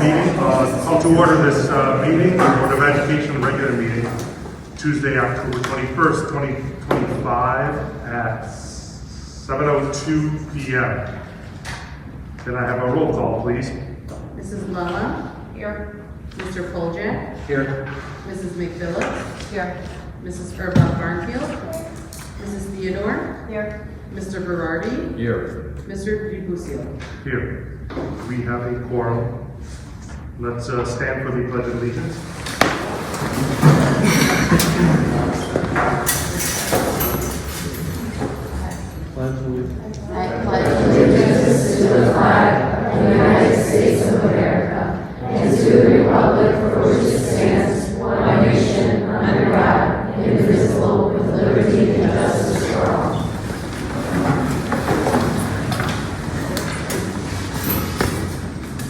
meeting. Call to order this meeting, the Board of Education regular meeting, Tuesday, October 21st, 2025 at 7:02 p.m. Can I have a roll call, please? Mrs. Lala? Here. Mr. Poljak? Here. Mrs. McPhillips? Here. Mrs. Urbach Barnfield? Mrs. Theodore? Here. Mr. Berardi? Here. Mr. DiPusio? Here. We have a quorum. Let's stand for the Pledge of Allegiance. I pledge allegiance to the flag of the United States of America and to the republic for which it stands, one nation, under God, indivisible, with liberty and justice for all.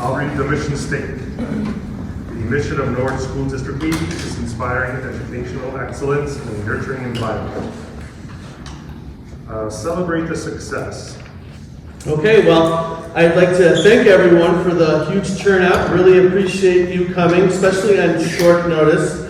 I'll read the mission statement. The mission of North School District 80 is inspiring educational excellence and a nurturing environment. Celebrate the success. Okay, well, I'd like to thank everyone for the huge turnout. Really appreciate you coming, especially on short notice.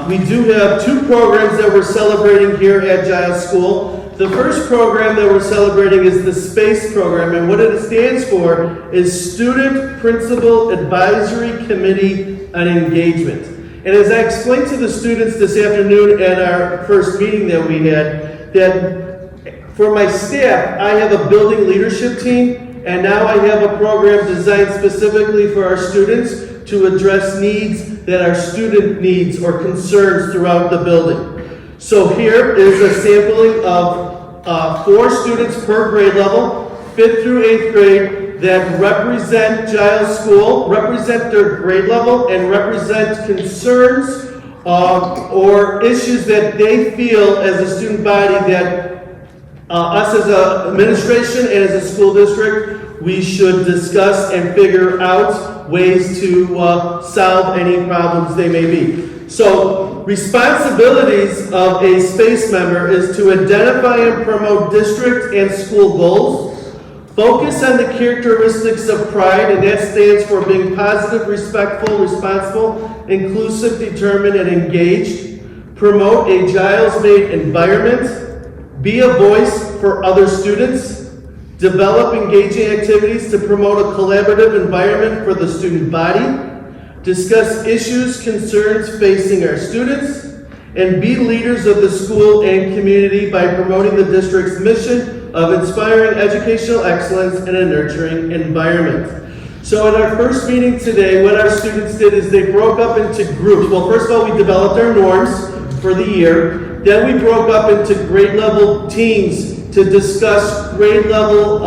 We do have two programs that we're celebrating here at Giles School. The first program that we're celebrating is the SPACE program, and what it stands for is Student Principal Advisory Committee on Engagement. And as I explained to the students this afternoon at our first meeting that we had, that for my staff, I have a building leadership team, and now I have a program designed specifically for our students to address needs that are student needs or concerns throughout the building. So here is a sampling of 4 students per grade level, 5th through 8th grade, that represent Giles School, represent their grade level, and represent concerns or issues that they feel as a student body that us as an administration and as a school district, we should discuss and figure out ways to solve any problems they may be. So, responsibilities of a SPACE member is to identify and promote district and school goals, focus on the characteristics of pride, and that stands for being positive, respectful, responsible, inclusive, determined, and engaged, promote a Giles-made environment, be a voice for other students, develop engaging activities to promote a collaborative environment for the student body, discuss issues, concerns facing our students, and be leaders of the school and community by promoting the district's mission of inspiring educational excellence in a nurturing environment. So at our first meeting today, what our students did is they broke up into groups. Well, first of all, we developed our norms for the year. Then we broke up into grade level teams to discuss grade level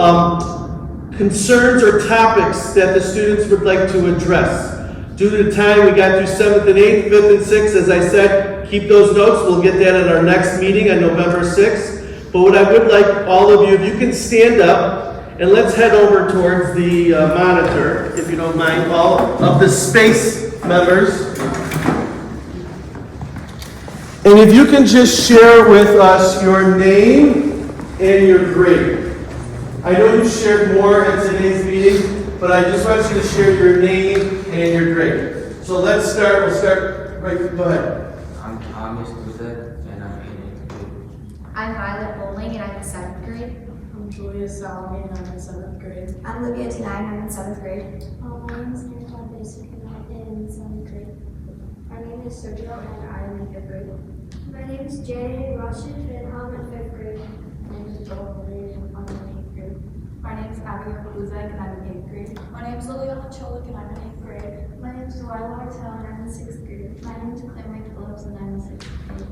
concerns or topics that the students would like to address. Due to time, we got through 7th and 8th, 5th and 6th. As I said, keep those notes. We'll get that at our next meeting on November 6th. But what I would like all of you, if you can stand up, and let's head over towards the monitor, if you don't mind, all of the SPACE members. And if you can just share with us your name and your grade. I know you shared more at today's meeting, but I just want you to share your name and your grade. So let's start, we'll start, right, go ahead. I'm Thomas Luther, and I'm in 8th grade. I'm Violet Bowling, and I'm in 7th grade. I'm Julia Salome, and I'm in 7th grade. I'm Livia Tenine, I'm in 7th grade. My name is Antoine Basic, and I'm in 7th grade. My name is Sergio, and I'm in 5th grade. My name is Jay Rashid, and I'm in 5th grade. My name is Joel Reed, and I'm in 8th grade. My name is Abigail Buzek, and I'm in 8th grade. My name is Liliana Cholik, and I'm in 8th grade. My name is Delilah Martell, and I'm in 6th grade. My name is Claire Phillips, and I'm in 6th grade.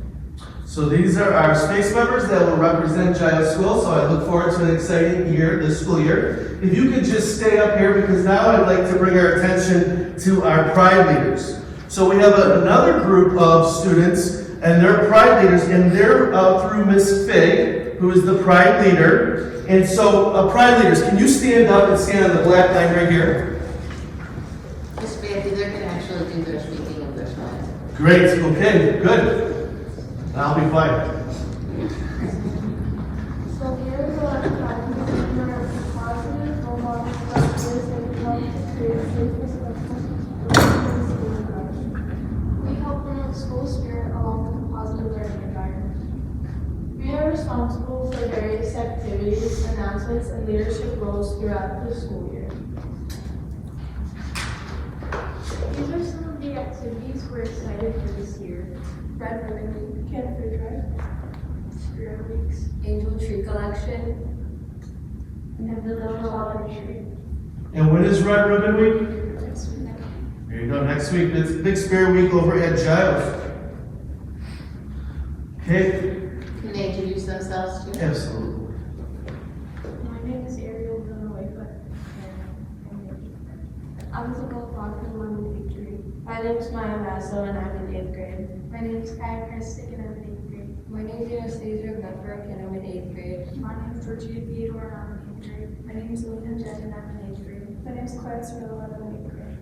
So these are our SPACE members that will represent Giles School, so I look forward to an exciting year, this school year. If you could just stay up here, because now I'd like to bring our attention to our pride leaders. So we have another group of students, and they're pride leaders, and they're through Miss Fig, who is the pride leader. And so, pride leaders, can you stand up and stand on the black line right here? Miss Betty, they can actually do their speaking of their slides. Great, okay, good. I'll be fine. So here is our positive role models, practice, and help to create safe, respectful school spirit along with a positive learning environment. We are responsible for various activities, announcements, and leadership roles throughout the school year. These are some of the activities we're excited for this year. Red Ribbon Week, Camp Food Drive, Spirit Weeks, Angel Tree Collection. and the Little Holiday Tree. And when is Red Ribbon Week? next week. There you go, next week, it's Big Spirit Week over at Giles. Okay, Can they introduce themselves too? absolutely. My name is Ariel Villanueva, I'm Isabel Faulkner, I'm in 8th grade. My name is Maya Masso, and I'm in 8th grade. My name is Kaya Christic, and I'm in 8th grade. My name is Anastasia Medbrook, and I'm in 8th grade. My name is Georgia Theodore, and I'm in 8th grade. My name is Alina Jen, and I'm in 8th grade. My name is Claire Cerullo, and I'm in 8th grade.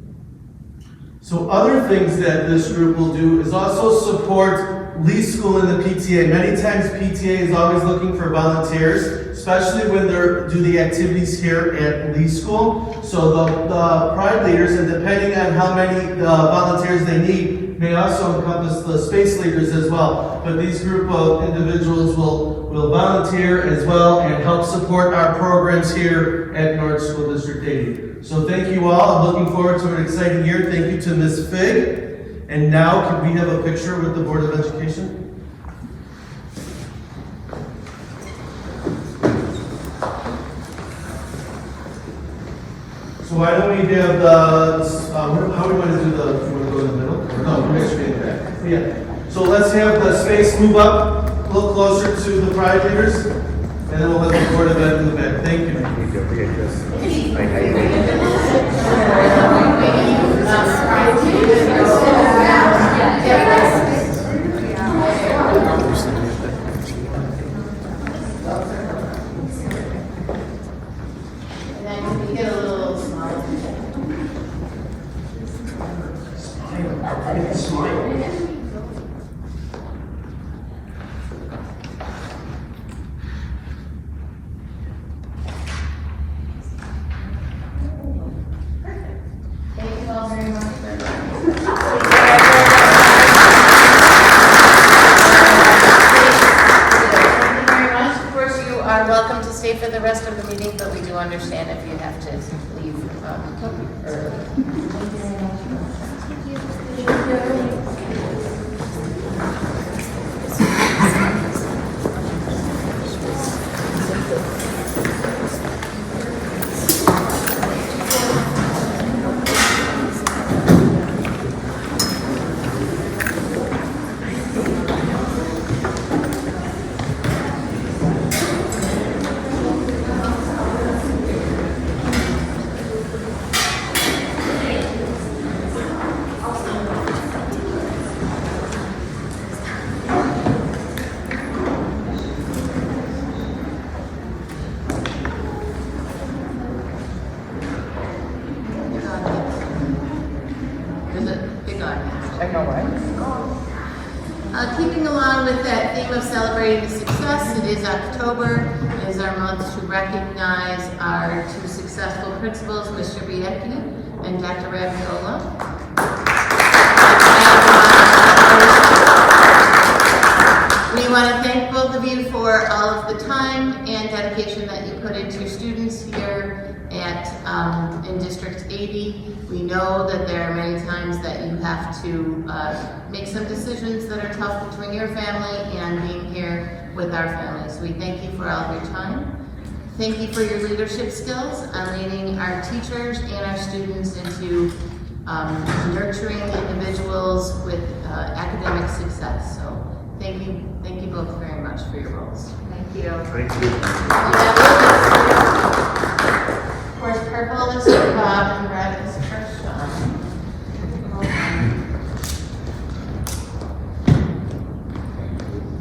So other things that this group will do is also support Lee School and the PTA. Many times PTA is always looking for volunteers, especially when they're do the activities here at Lee School. So the pride leaders, and depending on how many volunteers they need, may also encompass the space leaders as well. But these group of individuals will volunteer as well and help support our programs here at North School District 80. So thank you all. I'm looking forward to an exciting year. Thank you to Ms. Fig. And now, can we have a picture with the Board of Education? So why don't we have the, how do we want to do the, you want to go in the middle? Or no, we should be in the back. Yeah. So let's have the space move up a little closer to the pride leaders, and then we'll let the Board of Ed in the back. Thank you. And then we get a little smile. Thank you all very much for Thank you very much. Of course, you are welcome to stay for the rest of the meeting, but we do understand if you have to leave early. Is it big on? I know, right? Keeping along with that theme of celebrating success, it is October. It is our month to recognize our two successful principals, Mr. Biecki and Dr. Raviola. We want to thank both of you for all of the time and dedication that you put into students here at in District 80. We know that there are many times that you have to make some decisions that are tough between your family and being here with our family. So we thank you for all of your time. Thank you for your leadership skills on leading our teachers and our students into nurturing individuals with academic success. So thank you both very much for your roles. Thank you. Thank you. Of course, purple is for Bob and red is for Sean.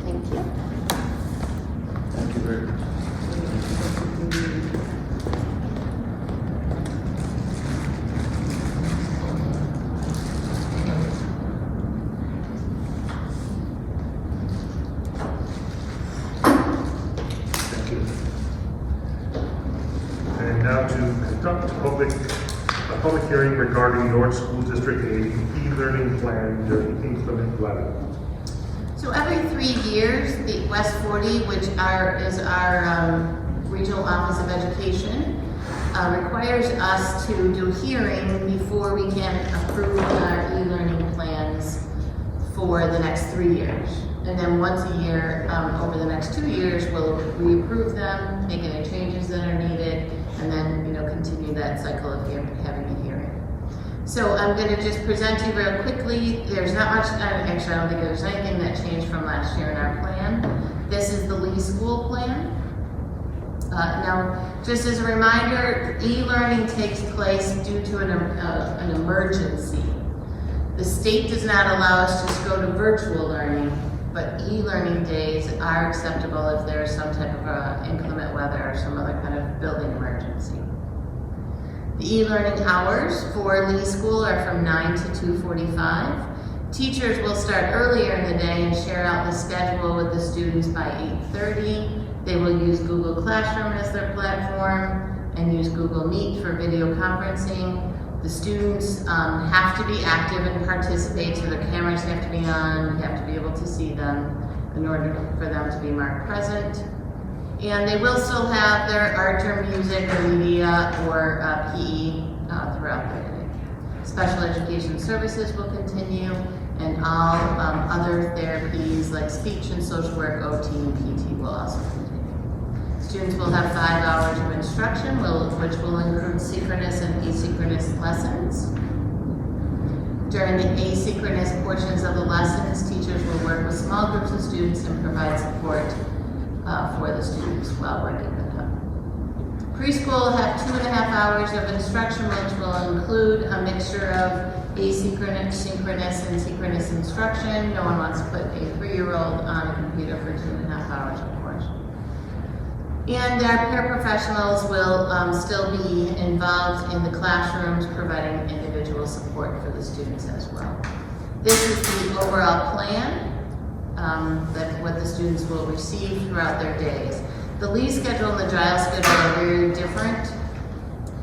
Thank you. Thank you very much. Thank you. And now to conduct a public hearing regarding North School District 80 e-learning plan during inclement weather. So every 3 years, the West 40, which is our Regional Office of Education, requires us to do a hearing before we can approve our e-learning plans for the next 3 years. And then once a year, over the next 2 years, we'll reapprove them, make any changes that are needed, and then, continue that cycle of having a hearing. So I'm going to just present to you real quickly. There's not much, actually I don't think there's anything that changed from last year in our plan. This is the Lee School plan. Now, just as a reminder, e-learning takes place due to an emergency. The state does not allow us to just go to virtual learning, but e-learning days are acceptable if there's some type of inclement weather or some other kind of building emergency. The e-learning hours for Lee School are from 9 to 2:45. Teachers will start earlier in the day and share out the schedule with the students by 8:30. They will use Google Classroom as their platform and use Google Meet for video conferencing. The students have to be active and participate, so their cameras have to be on, you have to be able to see them in order for them to be marked present. And they will still have their art or music or media or PE throughout the day. Special education services will continue, and all other therapies like speech and social work, OT and PT will also continue. Students will have 5 hours of instruction, which will include synchronous and asynchronous lessons. During the asynchronous portions of the lessons, teachers will work with small groups of students and provide support for the students while working with them. Preschool will have 2.5 hours of instruction, which will include a mixture of asynchronous, synchronous, and synchronous instruction. No one wants to put a 3-year-old on a computer for 2.5 hours, of course. And our paraprofessionals will still be involved in the classrooms, providing individual support for the students as well. This is the overall plan. That what the students will receive throughout their days. The Lee schedule and the Giles schedule are very different.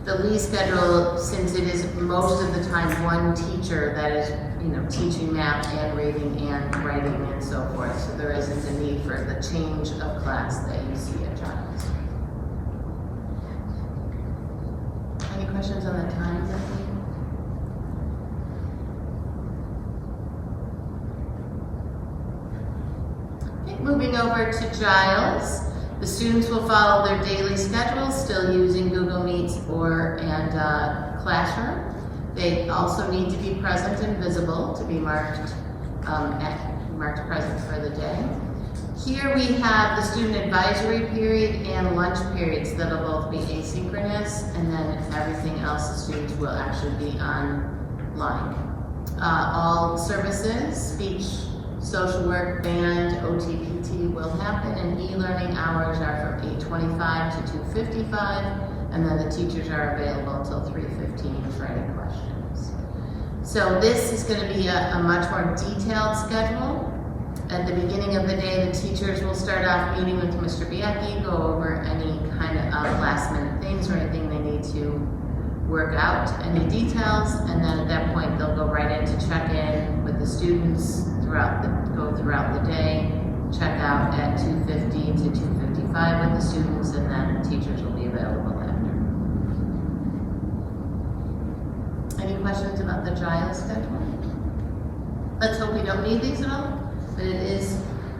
The Lee schedule, since it is most of the time one teacher that is, teaching math and reading and writing and so forth, so there isn't a need for the change of class that you see at Giles. Any questions on the times that we? Moving over to Giles, the students will follow their daily schedules, still using Google Meets and Classroom. They also need to be present and visible to be marked present for the day. Here we have the student advisory period and lunch periods that'll both be asynchronous, and then everything else the students will actually be online. All services, speech, social work, band, OT, PT will happen, and e-learning hours are from 8:25 to 2:55, and then the teachers are available until 3:15 for any questions. So this is going to be a much more detailed schedule. At the beginning of the day, the teachers will start off meeting with Mr. Bianchi, go over any kind of last minute things or anything they need to work out, any details, and then at that point they'll go right in to check in with the students throughout the day, check out at 2:50 to 2:55 with the students, and then teachers will be available after. Any questions about the Giles schedule? Let's hope we don't need these at all, but it is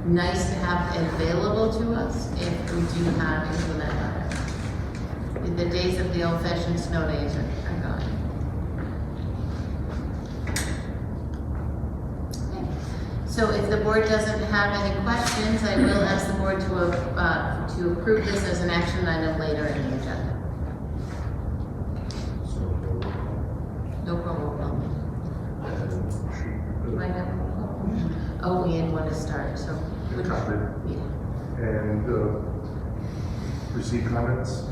nice to have available to us if we do have inclement weather. The days of the old-fashioned snow days are gone. So if the board doesn't have any questions, I will ask the board to approve this as an action item later in the agenda. No roll call. Do I have a roll call? Oh, we had one to start, so. Comment. Yeah. And receive comments.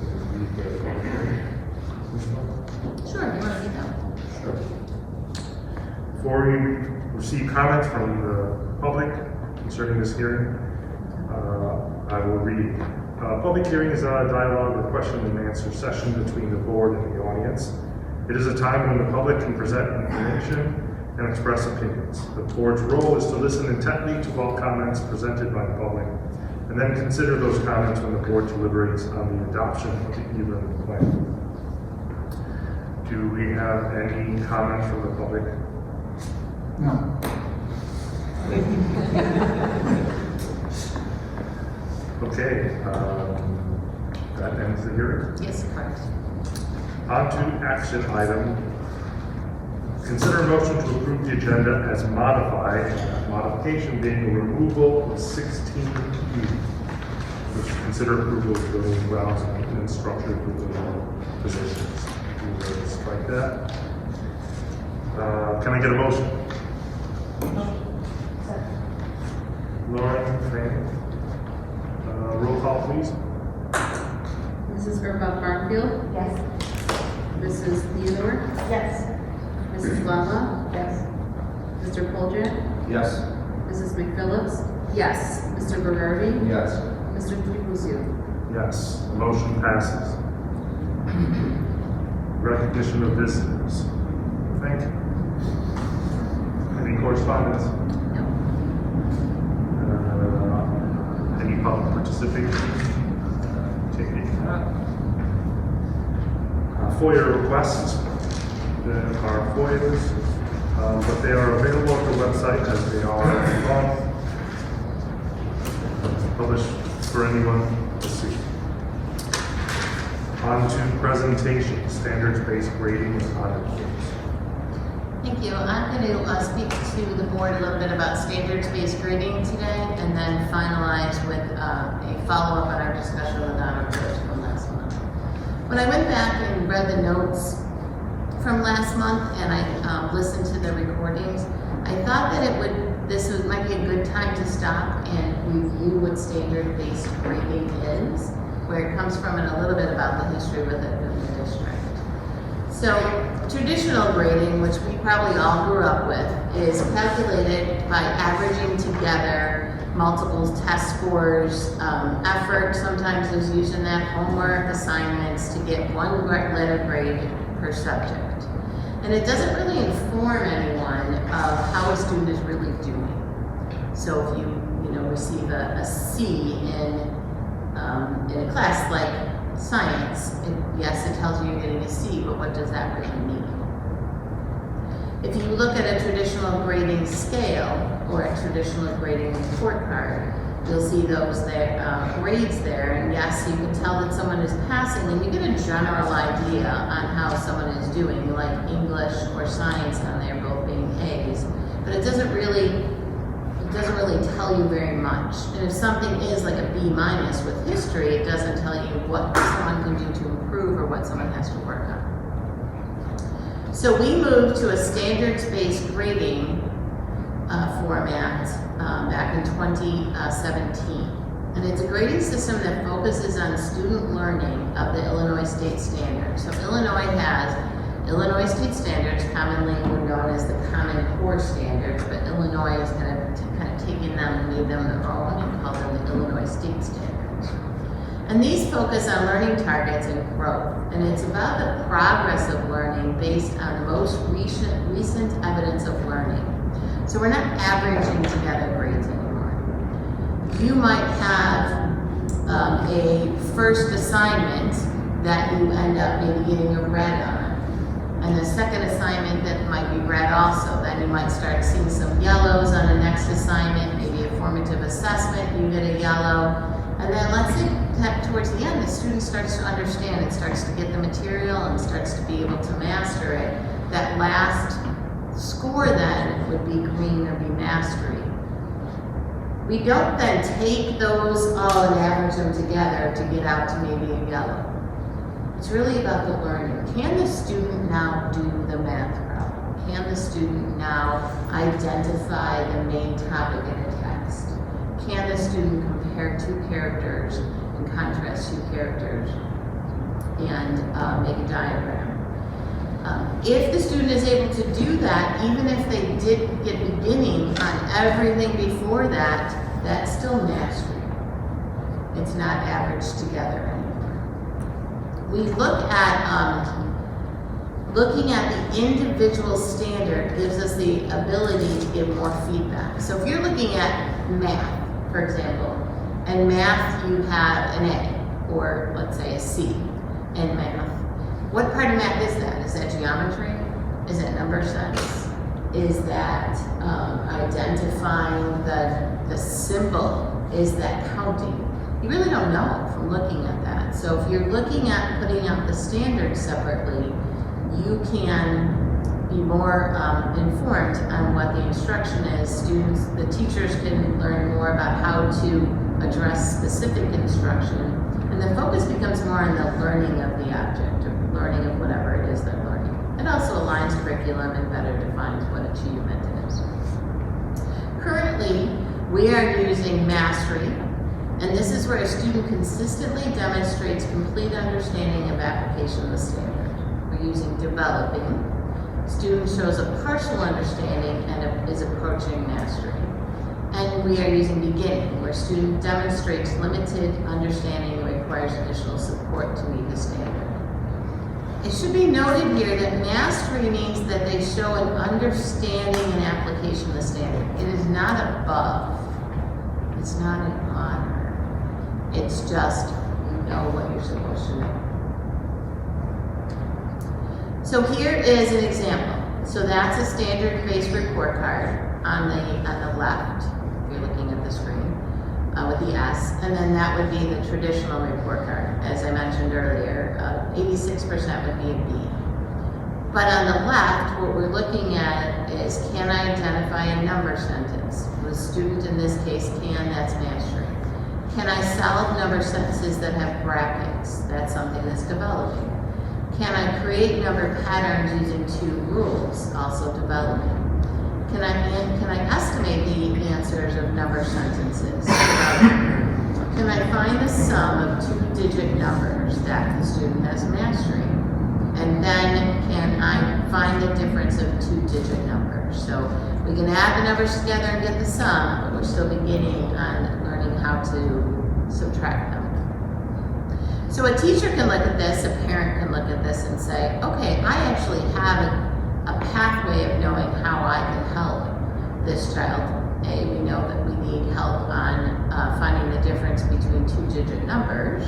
Sure, you want to read that one? Sure. Before we receive comments from the public concerning this hearing, I will read. Public hearing is a dialogue or question and answer session between the board and the audience. It is a time when the public can present information and express opinions. The board's role is to listen intently to all comments presented by the public, and then consider those comments when the board deliberates on the adoption of the e-learning plan. Do we have any comments from the public? No. Okay, that ends the hearing. Yes, correct. On to action item. Consider a motion to approve the agenda as modified, modification being the removal of 16E, which consider approval of building grounds and structure for positions. We will strike that. Can I get a motion? Lauren, Fran? Roll call, please. Mrs. Earl Barfield, Yes. Mrs. Theodore, Yes. Mrs. Lala, Yes. Mr. Poljan, Yes. Mrs. McPhillips. Yes. Mr. Berardi, Yes. Mr. Tribuzio. Yes, the motion passes. Recognition of visitors. Thank you. Any correspondence? No. Any public participation? Taking that. FOIA requests. There are FOIAs, but they are available at the website as they are published for anyone to see. On to presentation, standards-based grading and audit rules. Thank you. I'm going to speak to the board a little bit about standards-based grading today, and then finalize with a follow-up on our discussion with honor codes from last month. When I went back and read the notes from last month, and I listened to the recordings, I thought that might be a good time to stop and review what standard-based grading is, where it comes from, and a little bit about the history with it in the district. So, traditional grading, which we probably all grew up with, is calculated by averaging together multiple test scores, effort sometimes is used in that, homework, assignments, to get one letter grade per subject. And it doesn't really inform anyone of how a student is really doing. So if you receive a C in a class like science, yes, it tells you you're getting a C, but what does that really mean? If you look at a traditional grading scale or a traditional grading report card, you'll see those there, grades there, and yes, you can tell that someone is passing, and you get a general idea on how someone is doing, like English or science on there both being A's, but it doesn't really tell you very much. And if something is like a B- with history, it doesn't tell you what someone can do to improve or what someone has to work on. So we moved to a standards-based grading format back in 2017. And it's a grading system that focuses on student learning of the Illinois State Standards. So Illinois has Illinois State Standards, commonly known as the Common Core Standards, but Illinois is kind of taken them and made them their own and called them the Illinois State Standards. And these focus on learning targets and growth, and it's about the progress of learning based on the most recent evidence of learning. So we're not averaging together grades anymore. You might have a first assignment that you end up maybe getting a red on, and the second assignment that might be red also. Then you might start seeing some yellows on the next assignment, maybe a formative assessment, you get a yellow. And then let's say that towards the end, the student starts to understand, it starts to get the material and starts to be able to master it. That last score then would be green or be mastery. We don't then take those all and average them together to get out to maybe a yellow. It's really about the learning. Can the student now do the math problem? Can the student now identify the main topic in a text? Can the student compare two characters and contrast two characters and make a diagram? If the student is able to do that, even if they did get beginning on everything before that, that's still mastery. It's not averaged together anymore. We look at Looking at the individual standard gives us the ability to give more feedback. So if you're looking at math, for example, and math you have an A, or let's say a C in math. What part of math is that? Is that geometry? Is it number sense? Is that identifying the symbol? Is that counting? You really don't know from looking at that. So if you're looking at putting out the standards separately, you can be more informed on what the instruction is. Students, the teachers can learn more about how to address specific instruction, and the focus becomes more on the learning of the object, or learning of whatever it is they're learning. It also aligns curriculum and better defines what achievement is. Currently, we are using Mastery, and this is where a student consistently demonstrates complete understanding of application of the standard. We're using Developing. Student shows a partial understanding and is approaching Mastery. And we are using Beginning, where student demonstrates limited understanding and requires additional support to meet the standard. It should be noted here that Mastery means that they show an understanding and application of the standard. It is not above. It's not an honor. It's just, you know what you're supposed to know. So here is an example. So that's a standard-based report card on the left, if you're looking at the screen, with the S, and then that would be the traditional report card. As I mentioned earlier, 86% would be a B. But on the left, what we're looking at is, can I identify a number sentence? The student in this case can, that's Mastery. Can I solve number sentences that have brackets? That's something that's developing. Can I create number patterns using 2 rules? Also developing. Can I estimate the answers of number sentences? Can I find the sum of 2-digit numbers? That the student has Mastery. And then can I find the difference of 2-digit numbers? So we can add the numbers together and get the sum, but we're still beginning on learning how to subtract them. So a teacher can look at this, a parent can look at this and say, okay, I actually have a pathway of knowing how I can help this child. A, we know that we need help on finding the difference between 2-digit numbers.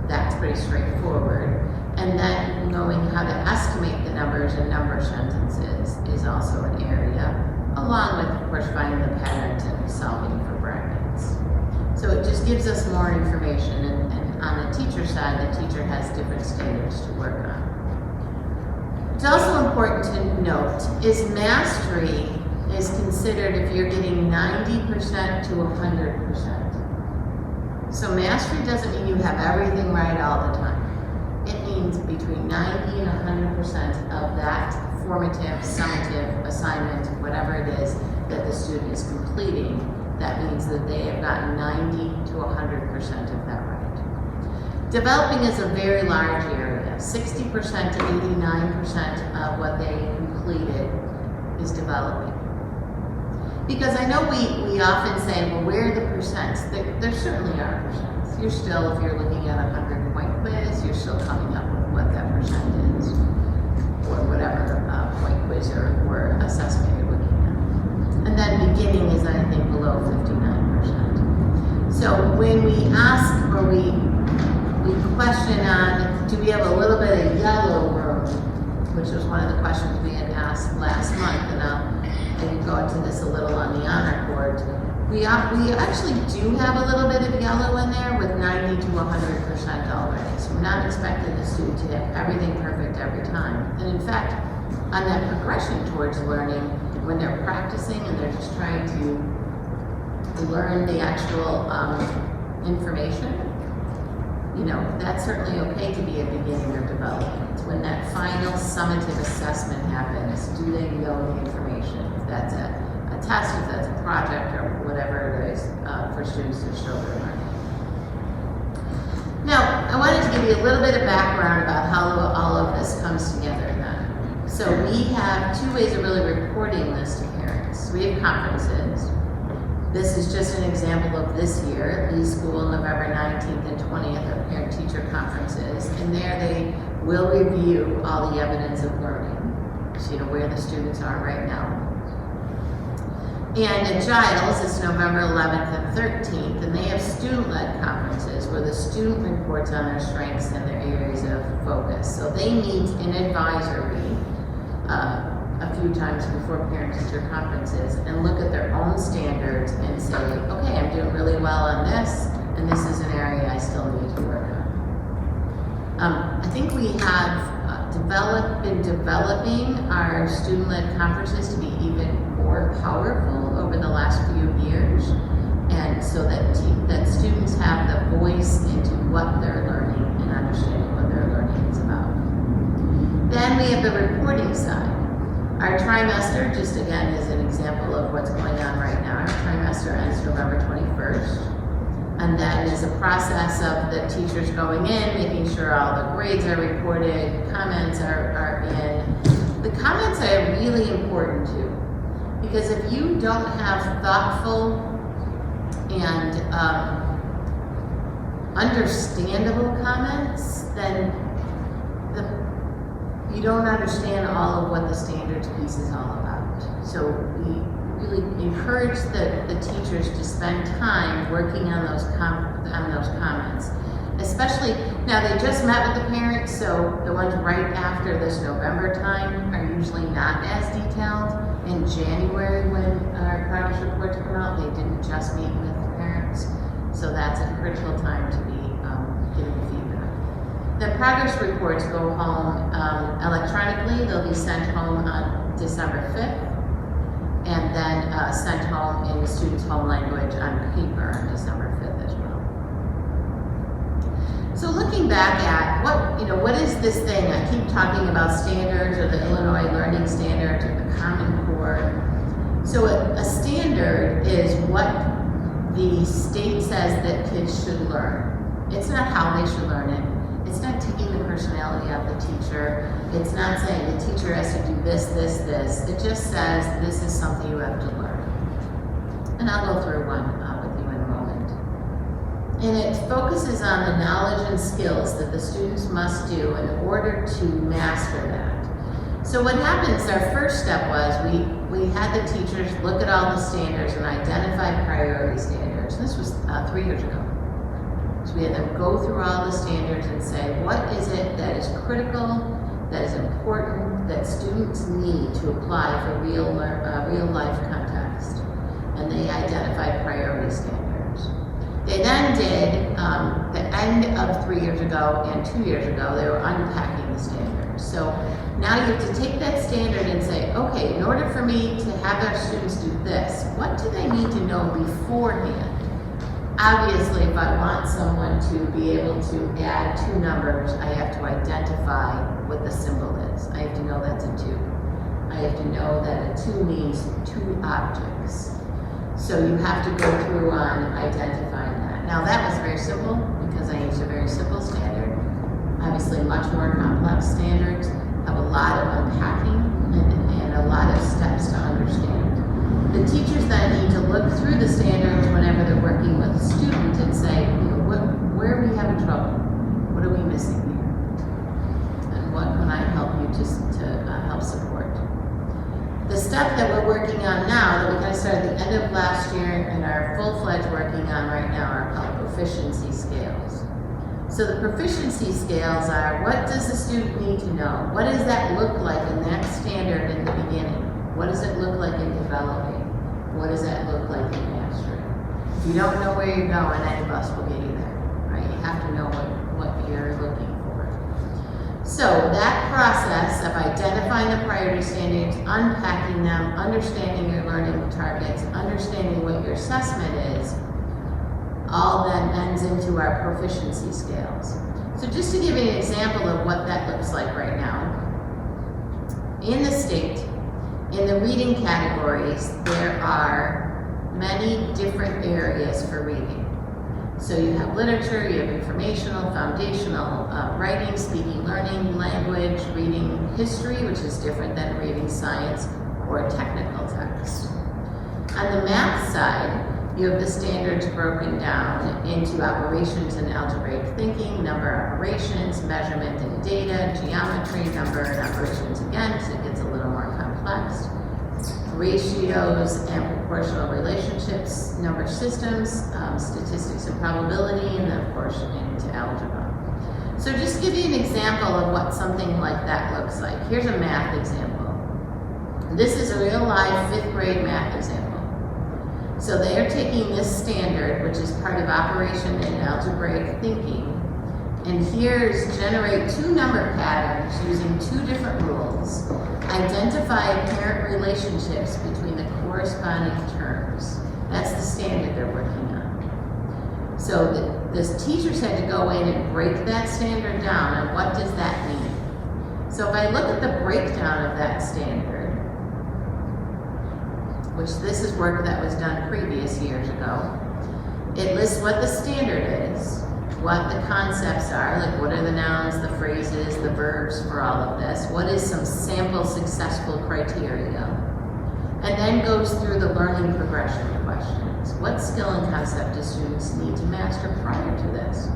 That's pretty straightforward. And then knowing how to estimate the numbers in number sentences is also an area, along with, of course, finding the patterns and solving for brackets. So it just gives us more information, and on the teacher side, the teacher has different standards to work on. It's also important to note is Mastery is considered if you're getting 90% to 100%. So Mastery doesn't mean you have everything right all the time. It means between 90 and 100% of that formative, summative assignment, whatever it is that the student is completing. That means that they have gotten 90 to 100% of that right. Developing is a very large area. 60% to 89% of what they completed is developing. Because I know we often say, well, where are the percents? There certainly are percents. You're still, if you're looking at a 100-point quiz, you're still coming up with what that percent is, or whatever point quiz or assessment you're looking at. And then beginning is, I think, below 59%. So when we ask, or we question on, do we have a little bit of yellow room, which was one of the questions we had asked last month, and I can go into this a little on the honor board. We actually do have a little bit of yellow in there with 90 to 100% already. So we're not expecting the student to have everything perfect every time. And in fact, on that progression towards learning, when they're practicing and they're just trying to learn the actual information, you know, that's certainly okay to be a beginning or development. When that final summative assessment happens, do they know the information? If that's a test, if that's a project, or whatever it is for students to show their learning. Now, I wanted to give you a little bit of background about how all of this comes together then. So we have 2 ways of really reporting this to parents. We have conferences. This is just an example of this year, Lee School, November 19th and 20th of parent-teacher conferences. And there they will review all the evidence of learning, so you know where the students are right now. And at Giles, it's November 11th and 13th, and they have student-led conferences where the student reports on their strengths and their areas of focus. So they meet in advisory a few times before parent-teacher conferences and look at their own standards and say, okay, I'm doing really well on this, and this is an area I still need to work on. I think we have been developing our student-led conferences to be even more powerful over the last few years, and so that students have the voice into what they're learning and understanding what their learning is about. Then we have the reporting side. Our trimester, just again as an example of what's going on right now, our trimester ends November 21st. And then is a process of the teachers going in, making sure all the grades are reported, comments are in. The comments are really important too, because if you don't have thoughtful and understandable comments, then you don't understand all of what the standards piece is all about. So we really encourage the teachers to spend time working on those comments. Especially, now they just met with the parents, so the ones right after this November time are usually not as detailed. In January, when our progress reports come out, they didn't just meet with the parents. So that's a critical time to be giving feedback. The progress reports go home electronically. They'll be sent home on December 5th. And then sent home in the student's home language on paper on December 5th as well. So looking back at what is this thing? I keep talking about standards or the Illinois Learning Standards or the Common Core. So a standard is what the state says that kids should learn. It's not how they should learn it. It's not taking the personality of the teacher. It's not saying the teacher has to do this, this, this. It just says this is something you have to learn. And I'll go through one with you in a moment. And it focuses on the knowledge and skills that the students must do in order to master that. So what happens, our first step was we had the teachers look at all the standards and identify priority standards. This was 3 years ago. So we had them go through all the standards and say, what is it that is critical, that is important, that students need to apply for real life context? And they identified priority standards. They then did, the end of 3 years ago and 2 years ago, they were unpacking the standards. So now you have to take that standard and say, okay, in order for me to have our students do this, what do they need to know beforehand? Obviously, if I want someone to be able to add two numbers, I have to identify what the symbol is. I have to know that's a 2. I have to know that a 2 means 2 objects. So you have to go through on identifying that. Now that was very simple because I used a very simple standard. Obviously, much more complex standards have a lot of unpacking and a lot of steps to understand. The teachers then need to look through the standards whenever they're working with a student and say, where are we having trouble? What are we missing here? And what can I help you to help support? The step that we're working on now, that we kind of started at the end of last year and are full-fledged working on right now, are called proficiency scales. So the proficiency scales are, what does the student need to know? What does that look like in that standard in the beginning? What does it look like in developing? What does that look like in mastering? If you don't know where you're going, any of us will get you there, right? You have to know what you're looking for. So that process of identifying the priority standards, unpacking them, understanding your learning targets, understanding what your assessment is, all then ends into our proficiency scales. So just to give you an example of what that looks like right now, in the state, in the reading categories, there are many different areas for reading. So you have literature, you have informational, foundational, writing, speaking, learning, language, reading history, which is different than reading science or technical text. On the math side, You have the standards broken down into operations and algebraic thinking, number operations, measurement and data, geometry, number and operations again, because it gets a little more complex. Ratios and proportional relationships, number systems, statistics and probability, and then of course into algebra. So just to give you an example of what something like that looks like. Here's a math example. This is a real life 5th grade math example. So they are taking this standard, which is part of operation and algebraic thinking, and here's generate 2 number patterns using 2 different rules. Identify apparent relationships between the corresponding terms. That's the standard they're working on. So the teachers had to go in and break that standard down, and what does that mean? So if I look at the breakdown of that standard, which this is work that was done previous years ago, it lists what the standard is, what the concepts are, like what are the nouns, the phrases, the verbs for all of this, what is some sample successful criteria, and then goes through the learning progression questions. What skill and concept do students need to master prior to this?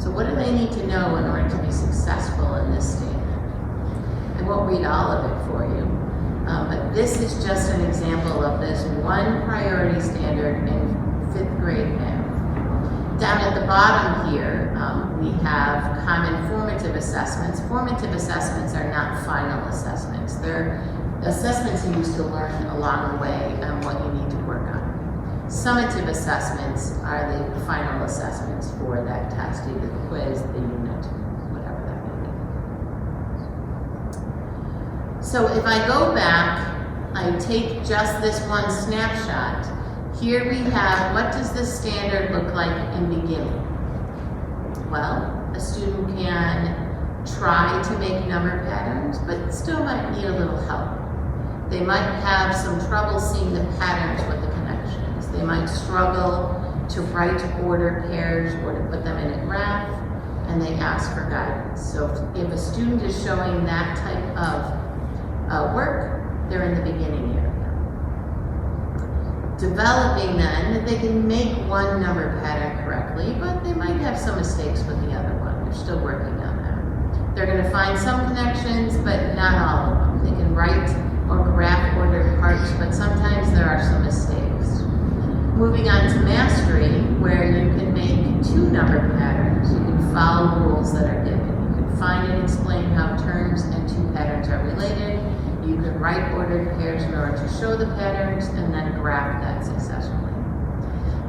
So what do they need to know in order to be successful in this standard? I won't read all of it for you, but this is just an example of this one priority standard in 5th grade math. Down at the bottom here, we have common formative assessments. Formative assessments are not final assessments. They're assessments used to learn along the way what you need to work on. Summative assessments are the final assessments for that test, either the quiz, the unit, whatever that may be. So if I go back, I take just this one snapshot. Here we have, what does this standard look like in beginning? Well, a student can try to make number patterns, but still might need a little help. They might have some trouble seeing the patterns with the connections. They might struggle to write ordered pairs or to put them in a graph, and they ask for guidance. So if a student is showing that type of work, they're in the beginning area. Developing then, they can make one number pattern correctly, but they might have some mistakes with the other one. They're still working on that. They're going to find some connections, but not all of them. They can write or graph ordered parts, but sometimes there are some mistakes. Moving on to mastery, where you can make 2 number patterns. You can follow rules that are given. You can find and explain how terms and 2 patterns are related. You can write ordered pairs in order to show the patterns and then graph that successfully.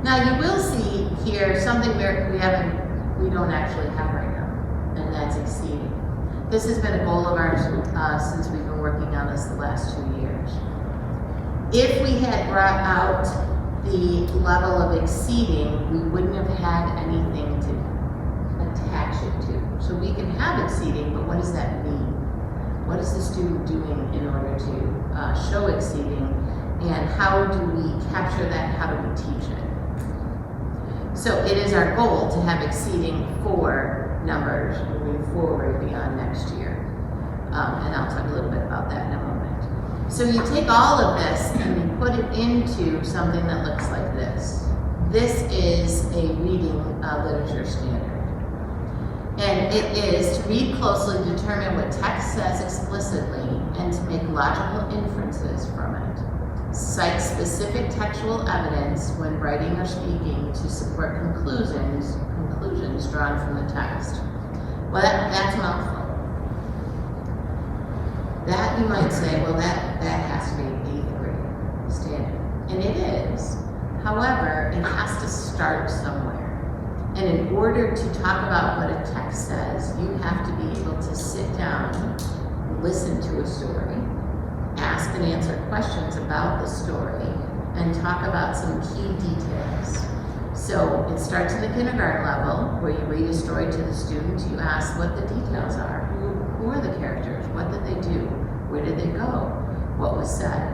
Now you will see here something we don't actually have right now, and that's exceeding. This has been a goal of ours since we've been working on this the last 2 years. If we had brought out the level of exceeding, we wouldn't have had anything to attach it to. So we can have exceeding, but what does that mean? What is the student doing in order to show exceeding, and how do we capture that? How do we teach it? So it is our goal to have exceeding for numbers moving forward beyond next year. And I'll talk a little bit about that in a moment. So you take all of this and you put it into something that looks like this. This is a reading literature standard. And it is to read closely, determine what text says explicitly, and to make logical inferences from it. Cite specific textual evidence when writing or speaking to support conclusions drawn from the text. Well, that's a mouthful. That you might say, well, that has to be 8th grade standard. And it is. However, it has to start somewhere. And in order to talk about what a text says, you have to be able to sit down, listen to a story, ask and answer questions about the story, and talk about some key details. So it starts at the kindergarten level, where you read a story to the student, you ask what the details are. Who are the characters? What did they do? Where did they go? What was said?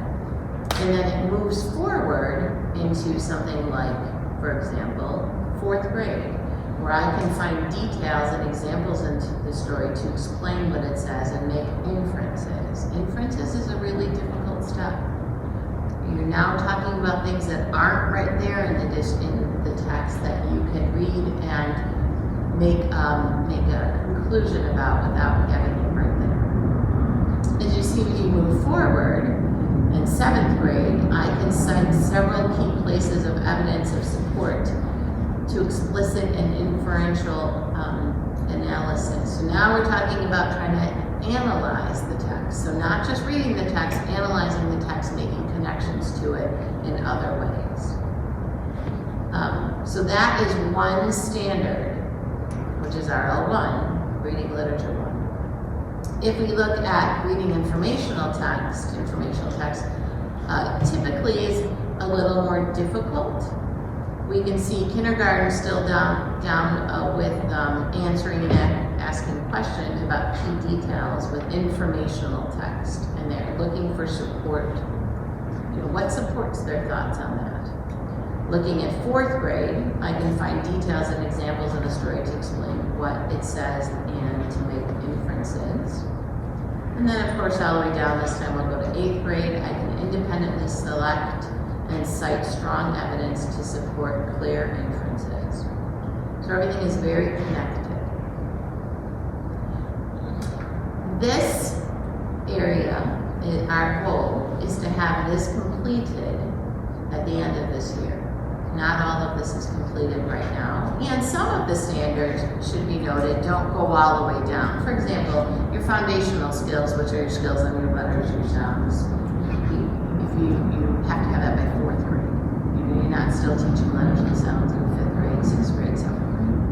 And then it moves forward into something like, for example, 4th grade, where I can find details and examples into the story to explain what it says and make inferences. Inferences is a really difficult step. You're now talking about things that aren't right there in the text that you can read and make a conclusion about without having it right there. As you see, when you move forward in 7th grade, I can cite several key places of evidence of support to explicit and inferential analysis. So now we're talking about trying to analyze the text. So not just reading the text, analyzing the text, making connections to it in other ways. So that is one standard, which is RL1, Reading Literature 1. If we look at reading informational text typically is a little more difficult. We can see kindergarten still down with answering and asking questions about key details with informational text, and they're looking for support. What supports their thoughts on that? Looking at 4th grade, I can find details and examples in a story to explain what it says and to make inferences. And then, of course, all the way down this time, we'll go to 8th grade. I can independently select and cite strong evidence to support clear inferences. So everything is very connected. This area, our goal is to have this completed at the end of this year. Not all of this is completed right now. And some of the standards, should be noted, don't go all the way down. For example, your foundational skills, which are your skills on your letters, your sounds. You have to have that by 4th grade. You're not still teaching letters and sounds in 5th grade, 6th grade, 7th grade.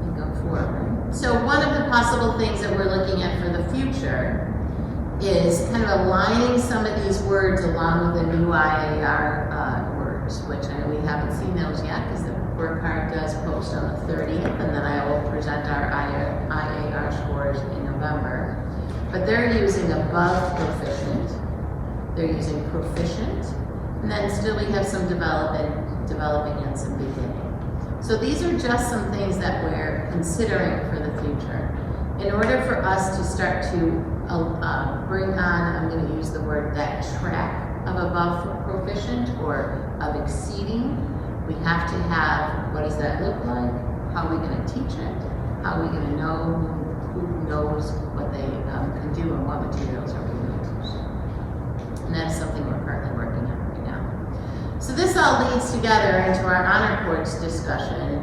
And go forward. So one of the possible things that we're looking at for the future is kind of aligning some of these words along with the new IAR words, which I know we haven't seen those yet because the work card does post on the 30th, and then I will present our IAR scores in November. But they're using above proficient, they're using proficient, and then still we have some developing and some beginning. So these are just some things that we're considering for the future. In order for us to start to bring on, I'm going to use the word, that track of above proficient or of exceeding, we have to have, what does that look like? How are we going to teach it? How are we going to know who knows what they can do and what materials are we going to use? And that's something we're currently working on right now. So this all leads together into our honor courts discussion.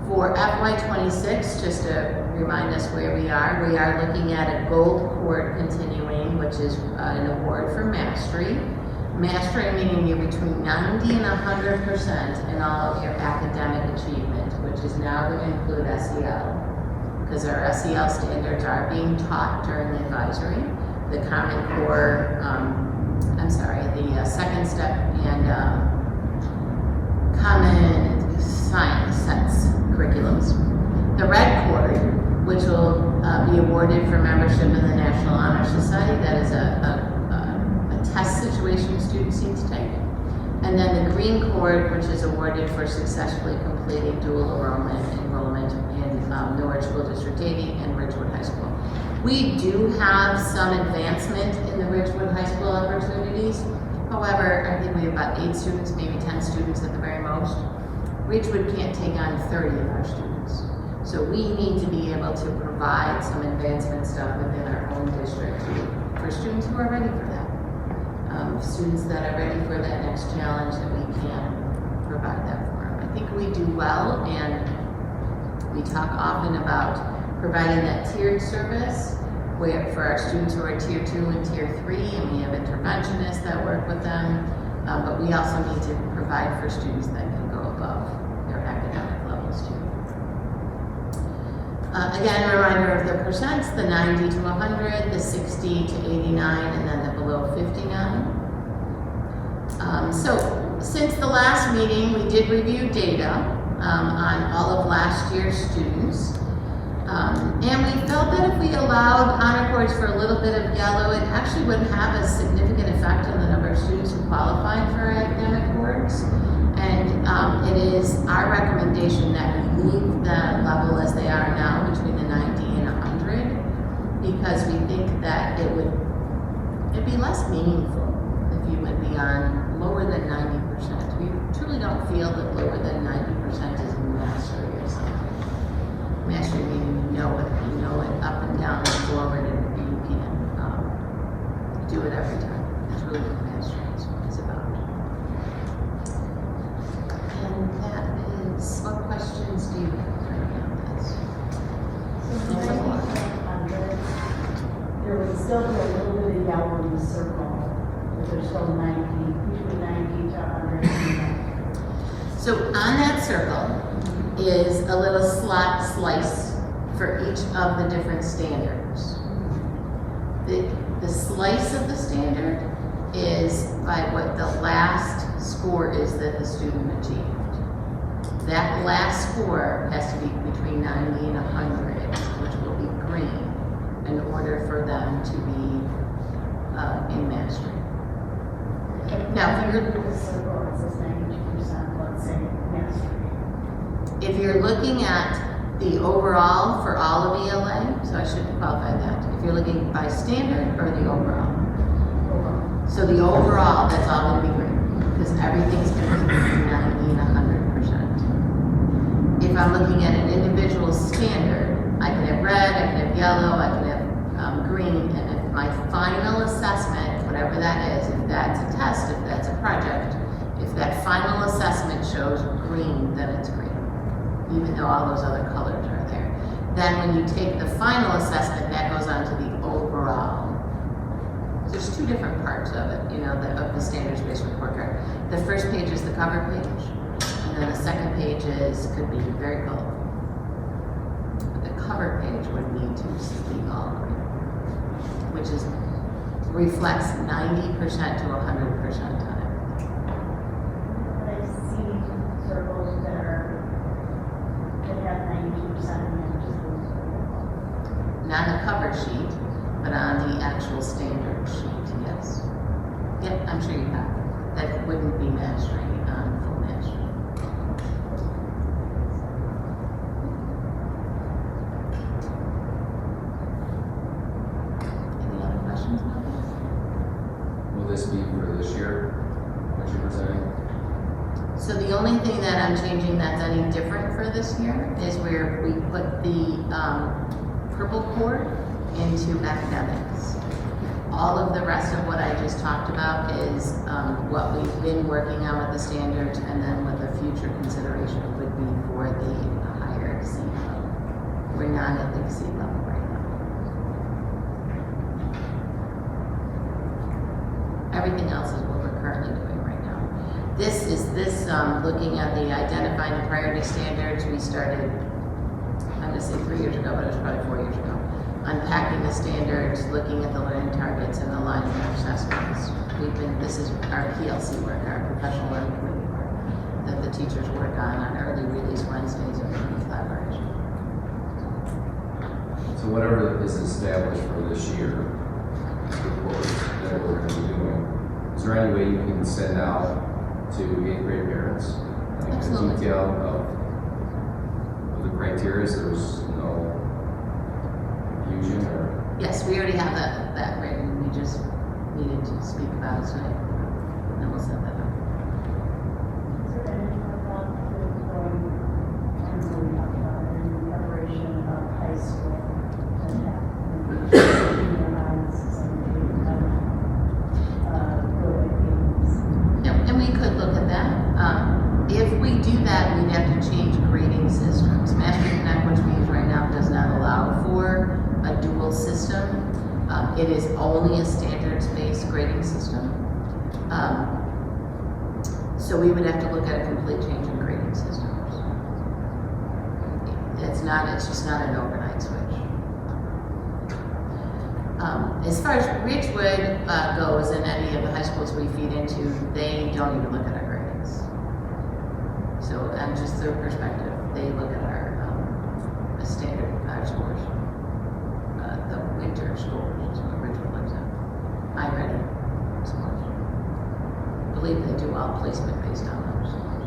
For FY26, just to remind us where we are looking at a gold court continuing, which is an award for mastery. Mastery meaning you're between 90 and 100% in all of your academic achievement, which is now going to include SEL, because our SEL standards are being taught during advisory. The Common Core, the second step and Common Science Sense curriculums. The red cord, which will be awarded for membership in the National Honor Society, that is a test situation students need to take. And then the green cord, which is awarded for successfully completing dual enrollment in Norwich School District 80 and Ridgewood High School. We do have some advancement in the Ridgewood High School opportunities. However, I think we have about 8 students, maybe 10 students at the very most. Ridgewood can't take on 30 of our students. So we need to be able to provide some advancement stuff within our own district for students who are ready for that. Students that are ready for that next challenge, that we can provide that for them. I think we do well, and we talk often about providing that tiered service where for our students who are tier 2 and tier 3, and we have interventionists that work with them, but we also need to provide for students that can go above their academic levels too. Again, a reminder of the percents, the 90 to 100, the 60 to 89, and then the below 59. So since the last meeting, we did review data on all of last year's students. And we felt that if we allowed honor cords for a little bit of yellow, it actually would have a significant effect on the number of students who qualified for academic cords. And it is our recommendation that we leave the level as they are now, between the 90 and 100, because we think that it'd be less meaningful if you went beyond lower than 90%. We truly don't feel that lower than 90% is mastery or something. Mastery meaning you know it up and down and forward, and you can do it every time. That's really what mastery is about. And that is, what questions do you have for me on this? There would still be a little bit of yellow in the circle, but there's still 90, between 90 to 100. So on that circle is a little slice for each of the different standards. The slice of the standard is by what the last score is that the student achieved. That last score has to be between 90 and 100, which will be green, in order for them to be in mastery. Now, if you're The circle, it says 92%, let's say, mastery. If you're looking at the overall for all of ELA, so I should qualify that. If you're looking by standard or the overall. So the overall, that's all going to be green, because everything's going to be between 90 and 100%. If I'm looking at an individual standard, I can have red, I can have yellow, I can have green, and if my final assessment, whatever that is, if that's a test, if that's a project, if that final assessment shows green, then it's green, even though all those other colors are there. Then when you take the final assessment, that goes on to the overall. There's two different parts of it, of the standards-based report card. The first page is the cover page, and then the second page could be very colorful. But the cover page would need to be all green, which reflects 90% to 100% on everything. But I see circles that have 92% and then just those. Not a cover sheet, but on the actual standard sheet, yes. Yep, I'm sure you have. That wouldn't be mastery on full mastery. Any other questions about this? Will this be for this year, what you're presenting? So the only thing that I'm changing that's any different for this year is where we put the purple cord into academics. All of the rest of what I just talked about is what we've been working on with the standards, and then what the future consideration would be for the higher exceed level. We're not at the exceed level right now. Everything else is what we're currently doing right now. This is looking at the identifying the priority standards. We started, I'm going to say 3 years ago, but it was probably 4 years ago. Unpacking the standards, looking at the learning targets, and aligning our assessments. This is our PLC work, our professional learning committee work, that the teachers work on early release Wednesdays and in collaboration. So whatever is established for this year, report that we're going to be doing, is there any way you can send out to 8th grade parents? Like Absolutely. a detail of the criteria, so there's no confusion or? Yes, we already have that written. We just needed to speak about it tonight. And then we'll send that out. Is there anything about the going, and we talked about it in preparation of high school and that? Yep, and we could look at that. If we do that, we'd have to change grading systems. Mastery Connect, which we use right now, does not allow for a dual system. It is only a standards-based grading system. So we would have to look at a complete change in grading systems. It's just not an overnight switch. As far as Ridgewood goes, and any of the high schools we feed into, they don't even look at our grades. So, just their perspective, they look at our scores. The winter scores is what Ridgewood looks at. I-ready scores. I believe they do all placement based on those scores.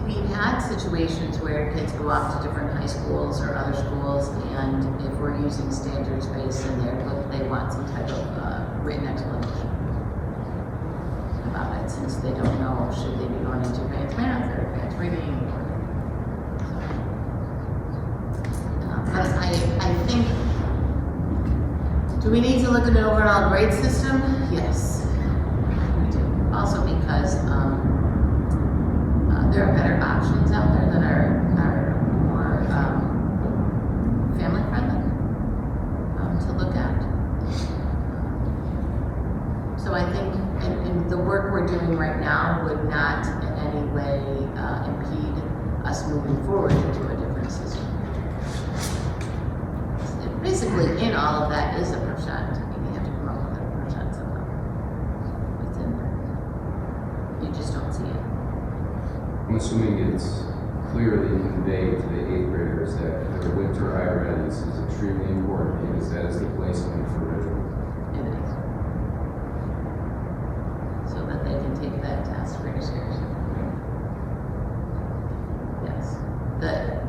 We had had situations where kids go off to different high schools or other schools, and if we're using standards-based in there, they want some type of written explanation about it, since they don't know should they be going into advanced math or advanced reading. But I think, do we need to look at an overall grade system? Yes, we do. Also because there are better options out there that are more family friendly to look at. So I think in the work we're doing right now would not in any way impede us moving forward into a different system. Basically, in all of that is a percent. I mean, you have to come up with a percent somehow. It's in there. You just don't see it. I'm assuming it's clearly conveyed to the 8th graders that their winter IRS is extremely important because that is the placement for Ridgewood. It is. So that they can take that task very seriously. Yes.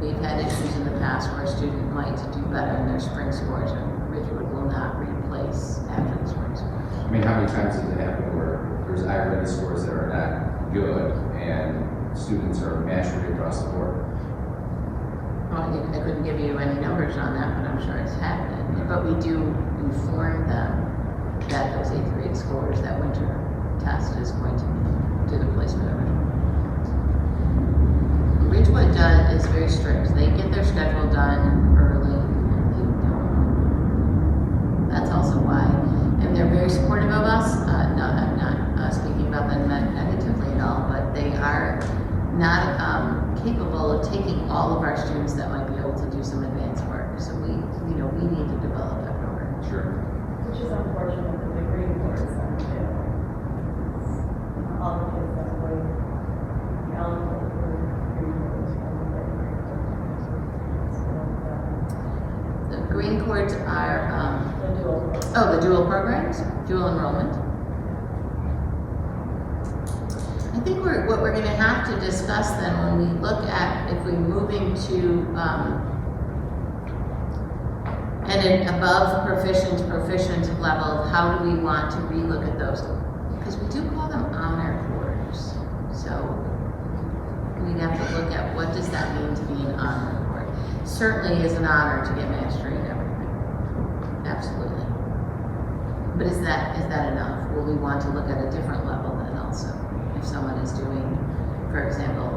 We've had issues in the past where a student might do better in their spring scores, and Ridgewood will not replace after the spring scores. I mean, how many times does it happen where there's IRS scores that are not good and students are mastery across the board? Well, I couldn't give you any numbers on that, but I'm sure it's happening. But we do inform them that those 8th grade scores, that winter test is going to do the placement of Ridgewood. Ridgewood is very strict. They get their schedule done early. And they don't. That's also why. And they're very supportive of us. No, I'm not speaking about them negatively at all, but they are not capable of taking all of our students that might be able to do some advanced work. So we need to develop that program. Sure. Which is unfortunate that the grade boards are too. All the kids that were eligible for grade boards from the grade boards. The green cords are, The dual programs. the dual programs, dual enrollment. I think what we're going to have to discuss then when we look at if we're moving to an above proficient level, how do we want to relook at those? Because we do call them honor cords. So we have to look at what does that mean to be an honor cord. Certainly is an honor to get mastery in everything. Absolutely. But is that enough? Will we want to look at a different level then also? If someone is doing, for example,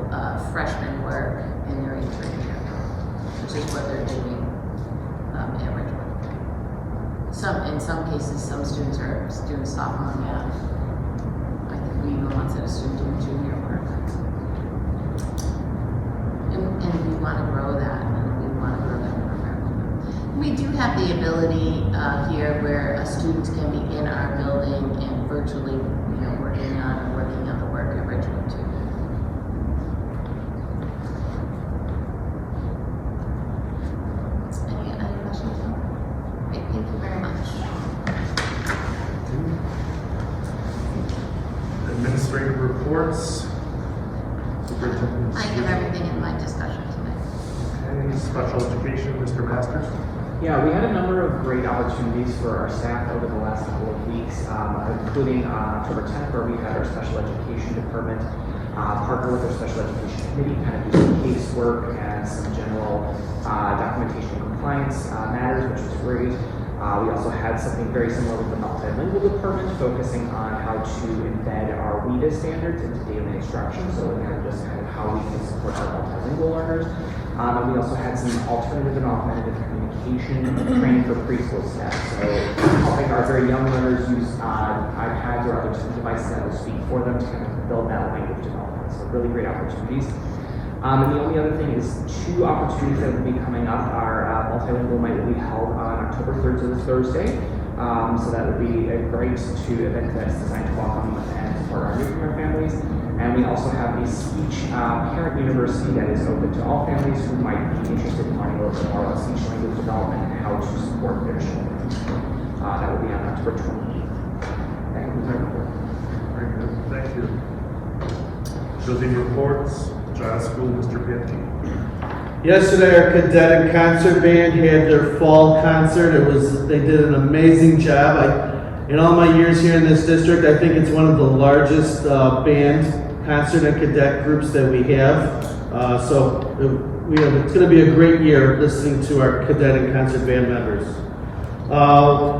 freshman work in their 8th grade year, which is what they're doing at Ridgewood. In some cases, some students are doing sophomore math. I think we even once had a student doing junior work. And we want to grow that, and we want to grow that program. We do have the ability here where a student can be in our building and virtually, working on the work at Ridgewood too. Any questions? Great, thank you very much. Administrative reports. Superintendent. I have everything in my discussion tonight. Okay, special education, Mr. Masters. Yeah, we had a number of great opportunities for our staff over the last couple of weeks, including on October 10th, where we had our special education department partner with our special education committee, kind of do some casework and some general documentation and compliance matters, which was great. We also had something very similar with the multilingual department, focusing on how to embed our WIDA standards into daily instruction, so again, just kind of how we can support our multilingual learners. And we also had some alternative and augmentative communication training for preschool staff. So helping our very young learners use iPads or other devices that will speak for them to kind of build that language development. So really great opportunities. And the only other thing is 2 opportunities that will be coming up. Our multilingual night will be held on October 3rd, so this Thursday. So that would be a great event that's designed to welcome and support our newcomer families. And we also have a speech parent university that is open to all families who might be interested in learning a little bit more about speech language development and how to support their children. That will be on October 28th. That concludes our report. Very good, thank you. Building reports, Giles School, Mr. Banty. Yesterday, our cadet and concert band had their fall concert. They did an amazing job. In all my years here in this district, I think it's one of the largest band, concert, and cadet groups that we have. It's going to be a great year listening to our cadet and concert band members.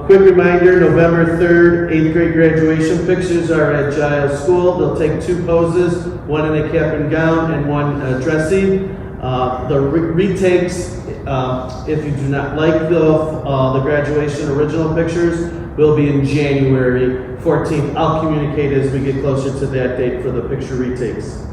Quick reminder, November 3rd, 8th grade graduation pictures are at Giles School. They'll take 2 poses, one in a cap and gown and one dressy. The retakes, if you do not like the graduation original pictures, will be in January 14th. I'll communicate as we get closer to that date for the picture retakes.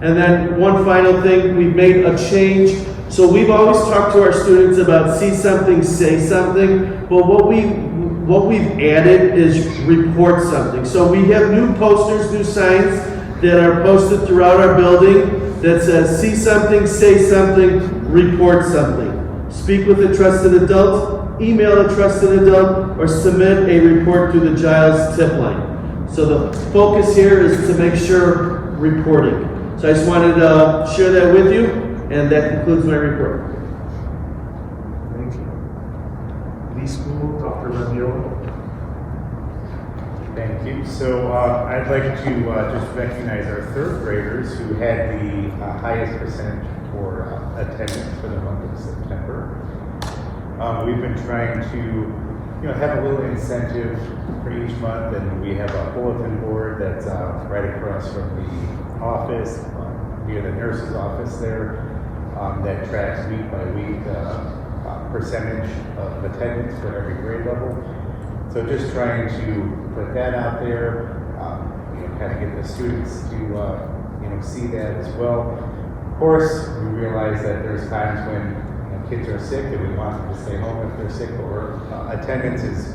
And then one final thing, we've made a change. So we've always talked to our students about see something, say something, but what we've added is report something. So we have new posters, new signs that are posted throughout our building that says see something, say something, report something. Speak with a trusted adult, email a trusted adult, or submit a report through the Giles tip line. So the focus here is to make sure reporting. So I just wanted to share that with you, and that concludes my report. Thank you. Lee School, Dr. Raviolo. Thank you. So I'd like to just recognize our 3rd graders who had the highest percentage for attendance for the month of September. We've been trying to, have a little incentive for each month, and we have a bulletin board that's right across from the office, near the nurse's office there, that tracks week by week percentage of attendance for every grade level. So just trying to put that out there, kind of get the students to, see that as well. Of course, we realize that there's times when kids are sick and we want them to stay home if they're sick, or attendance is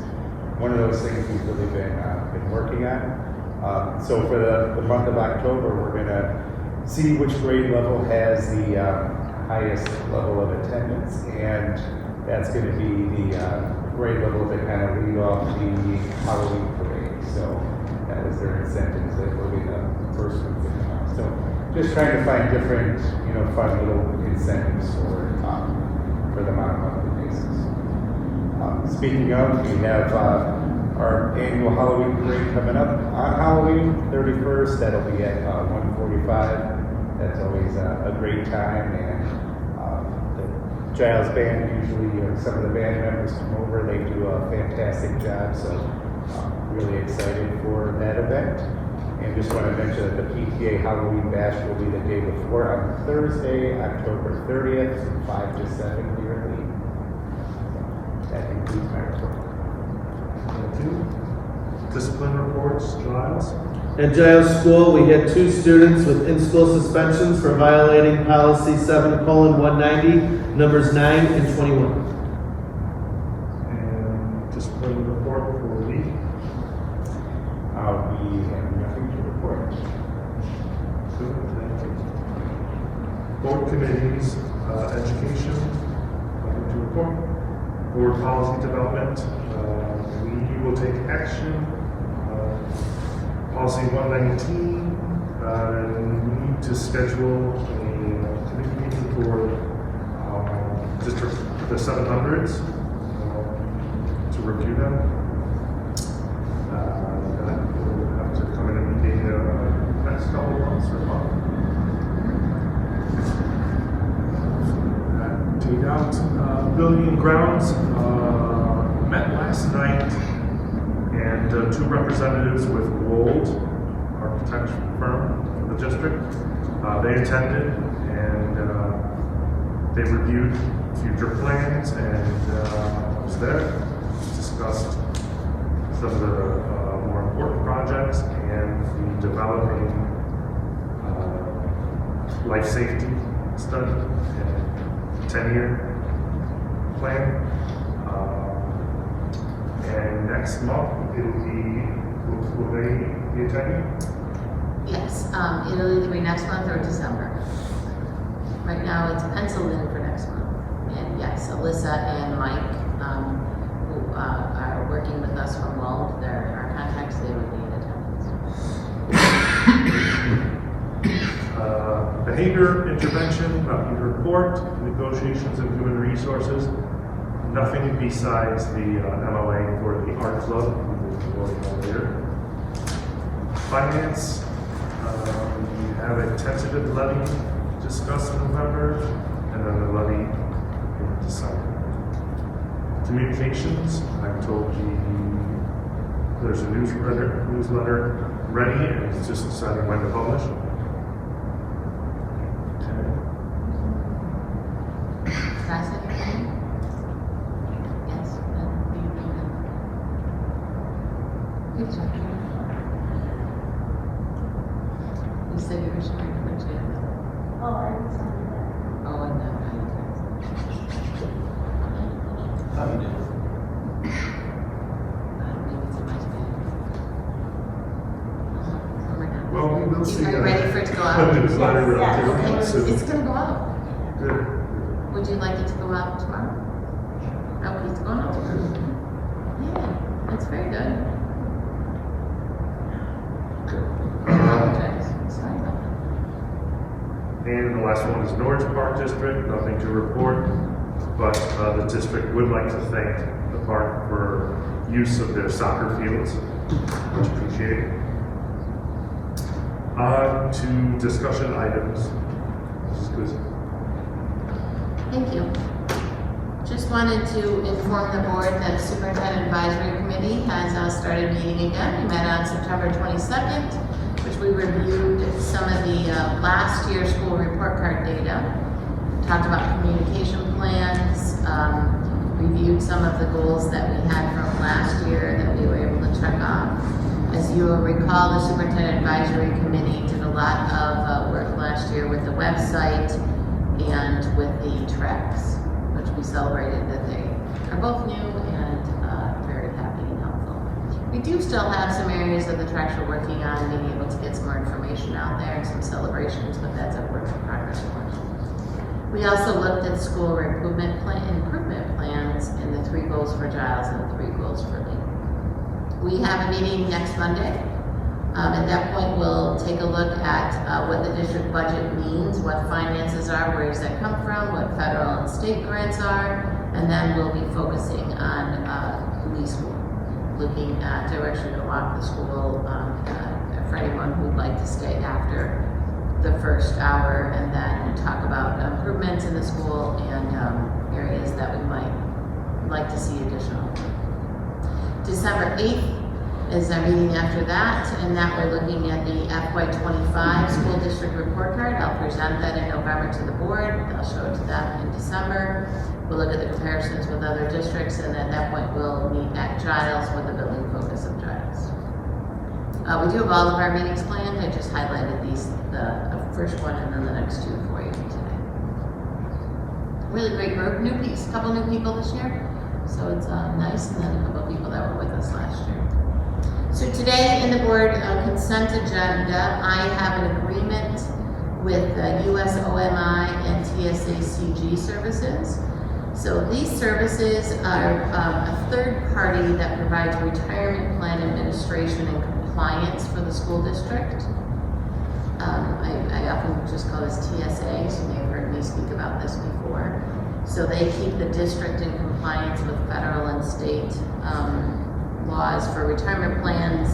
one of those things we've really been working on. So for the month of October, we're going to see which grade level has the highest level of attendance, and that's going to be the grade level that kind of lead off the Halloween parade. So that was their incentives. That will be the first one to come out. So just trying to find different, fun little incentives for them on a monthly basis. Speaking of, we have our annual Halloween parade coming up on Halloween 31st. That'll be at 1:45. That's always a great time, and the Giles band usually, some of the band members come over. They do a fantastic job, so really excited for that event. And just want to mention that the PTA Halloween Bash will be the day before on Thursday, October 30th, from 5 to 7 here at Lee. That concludes my report. Thank you. Discipline reports, Giles. At Giles School, we had 2 students with in-school suspensions for violating policy 7:190, numbers 9 and 21. And discipline report for Lee. We have nothing to report. Good, thank you. Board committees, education, nothing to report. Board policy development, we will take action. Policy 119, we need to schedule a committee meeting for the 700s to review them. That will have to come in a meeting next couple of months or a month. Take out building and grounds met last night, and 2 representatives with Wold architecture firm for the district. They attended, and they reviewed future plans, and was there, discussed some of the more important projects and the developing life safety study and 10-year plan. And next month, it'll be, will they be attending? Yes, it'll either be next month or December. Right now, it's penciled in for next month. And yes, Alyssa and Mike, who are working with us from Wald, they're our contacts, they will be in attendance. behavior intervention, nothing to report. Negotiations and human resources, nothing besides the MOA for the art club. We will be voting on later. Finance, we have a tentative levy discussed in November, and then the levy in December. Communications, I'm told there's a newsletter ready, and it's just deciding when to publish. Can I say anything? Yes. Good job. You said you were sharing the gym. Oh, I didn't sign that. Oh, and then How you doing? maybe it's in my spam. Well, we will see. Are you ready for it to go out? Newsletter Yes, relatively Okay, soon. it's gonna go out. Good. Would you like it to go out tomorrow? Oh, it's going out tomorrow. Yeah, that's very good. I apologize. Sorry about that. And the last one is Norwich Park District, nothing to report, but the district would like to thank the park for use of their soccer fields, much appreciated. On to discussion items. Mrs. Guzzi. Thank you. Just wanted to inform the board that the Superintendent Advisory Committee has started meeting again. We met on September 22nd, which we reviewed some of the last year's school report card data, talked about communication plans, reviewed some of the goals that we had from last year that we were able to check off. As you will recall, the Superintendent Advisory Committee did a lot of work last year with the website and with the tracks, which we celebrated that they are both new and very happy and helpful. We do still have some areas of the tracks we're working on, being able to get some more information out there and some celebrations, but that's a work in progress for us. We also looked at school improvement plans and the 3 goals for Giles and the 3 goals for Lee. We have a meeting next Monday. At that point, we'll take a look at what the district budget means, what finances are, where does that come from, what federal and state grants are, and then we'll be focusing on Lee School, looking at direction to walk the school for anyone who'd like to stay after the first hour, and then talk about improvements in the school and areas that we might like to see additional. December 8th is our meeting after that, and that we're looking at the FY25 school district report card. I'll present that in November to the board. I'll show it to them in December. We'll look at the comparisons with other districts, and at that point we'll meet at Giles with the building focus of Giles. We do have all of our meetings planned. I just highlighted these, the first one and then the next 2 for you today. Really great group, a couple new people this year. So it's nice, and then a couple of people that were with us last year. So today in the board consent agenda, I have an agreement with US OMI and TSA CG services. So these services are a third party that provides retirement plan administration and compliance for the school district. I often just call this TSA, so you may have heard me speak about this before. So they keep the district in compliance with federal and state laws for retirement plans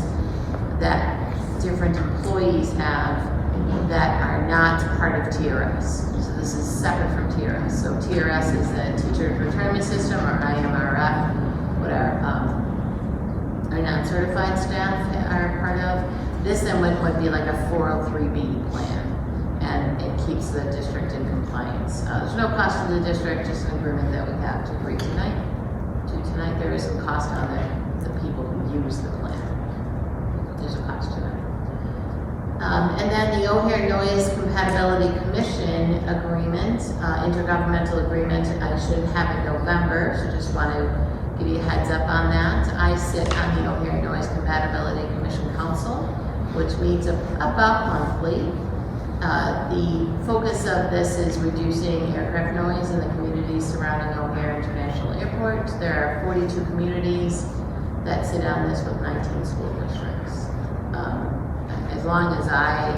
that different employees have that are not part of TRS. So this is separate from TRS. So TRS is the Teacher Retirement System, or IMRF, what our non-certified staff are part of. This then would be like a 403B plan, and it keeps the district in compliance. There's no cost to the district, just an agreement that we have to agree tonight. There is some cost on the people who use the plan. There's a cost to that. And then the O'Hare Noise Compatibility Commission agreement, intergovernmental agreement, I should have in November, so just want to give you a heads up on that. I sit on the O'Hare Noise Compatibility Commission Council, which meets about monthly. The focus of this is reducing aircraft noise in the communities surrounding O'Hare International Airport. There are 42 communities that sit on this with 19 school districts. As long as I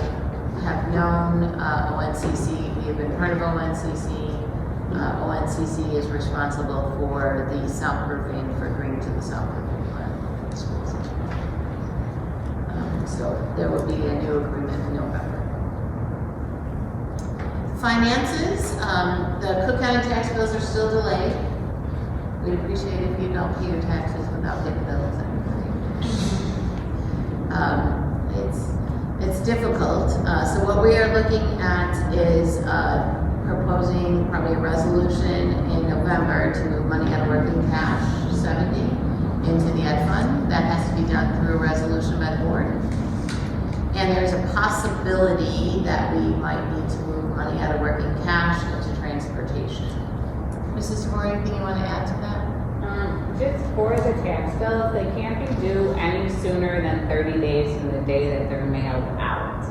have known ONCC, we have been part of ONCC. ONCC is responsible for the soundproofing, for agreeing to the soundproofing plan for the schools. So there will be a new agreement in November. Finances, the Cook County tax bills are still delayed. We'd appreciate if you don't pay your taxes without getting bills and it's difficult. So what we are looking at is proposing probably a resolution in November to move money out of working cash 70 into the ed fund. That has to be done through a resolution by the board. And there's a possibility that we might need to move money out of working cash into transportation. Mrs. Tamori, anything you want to add to that? Just for the tax bills, they can't be due any sooner than 30 days from the day that they're mailed out.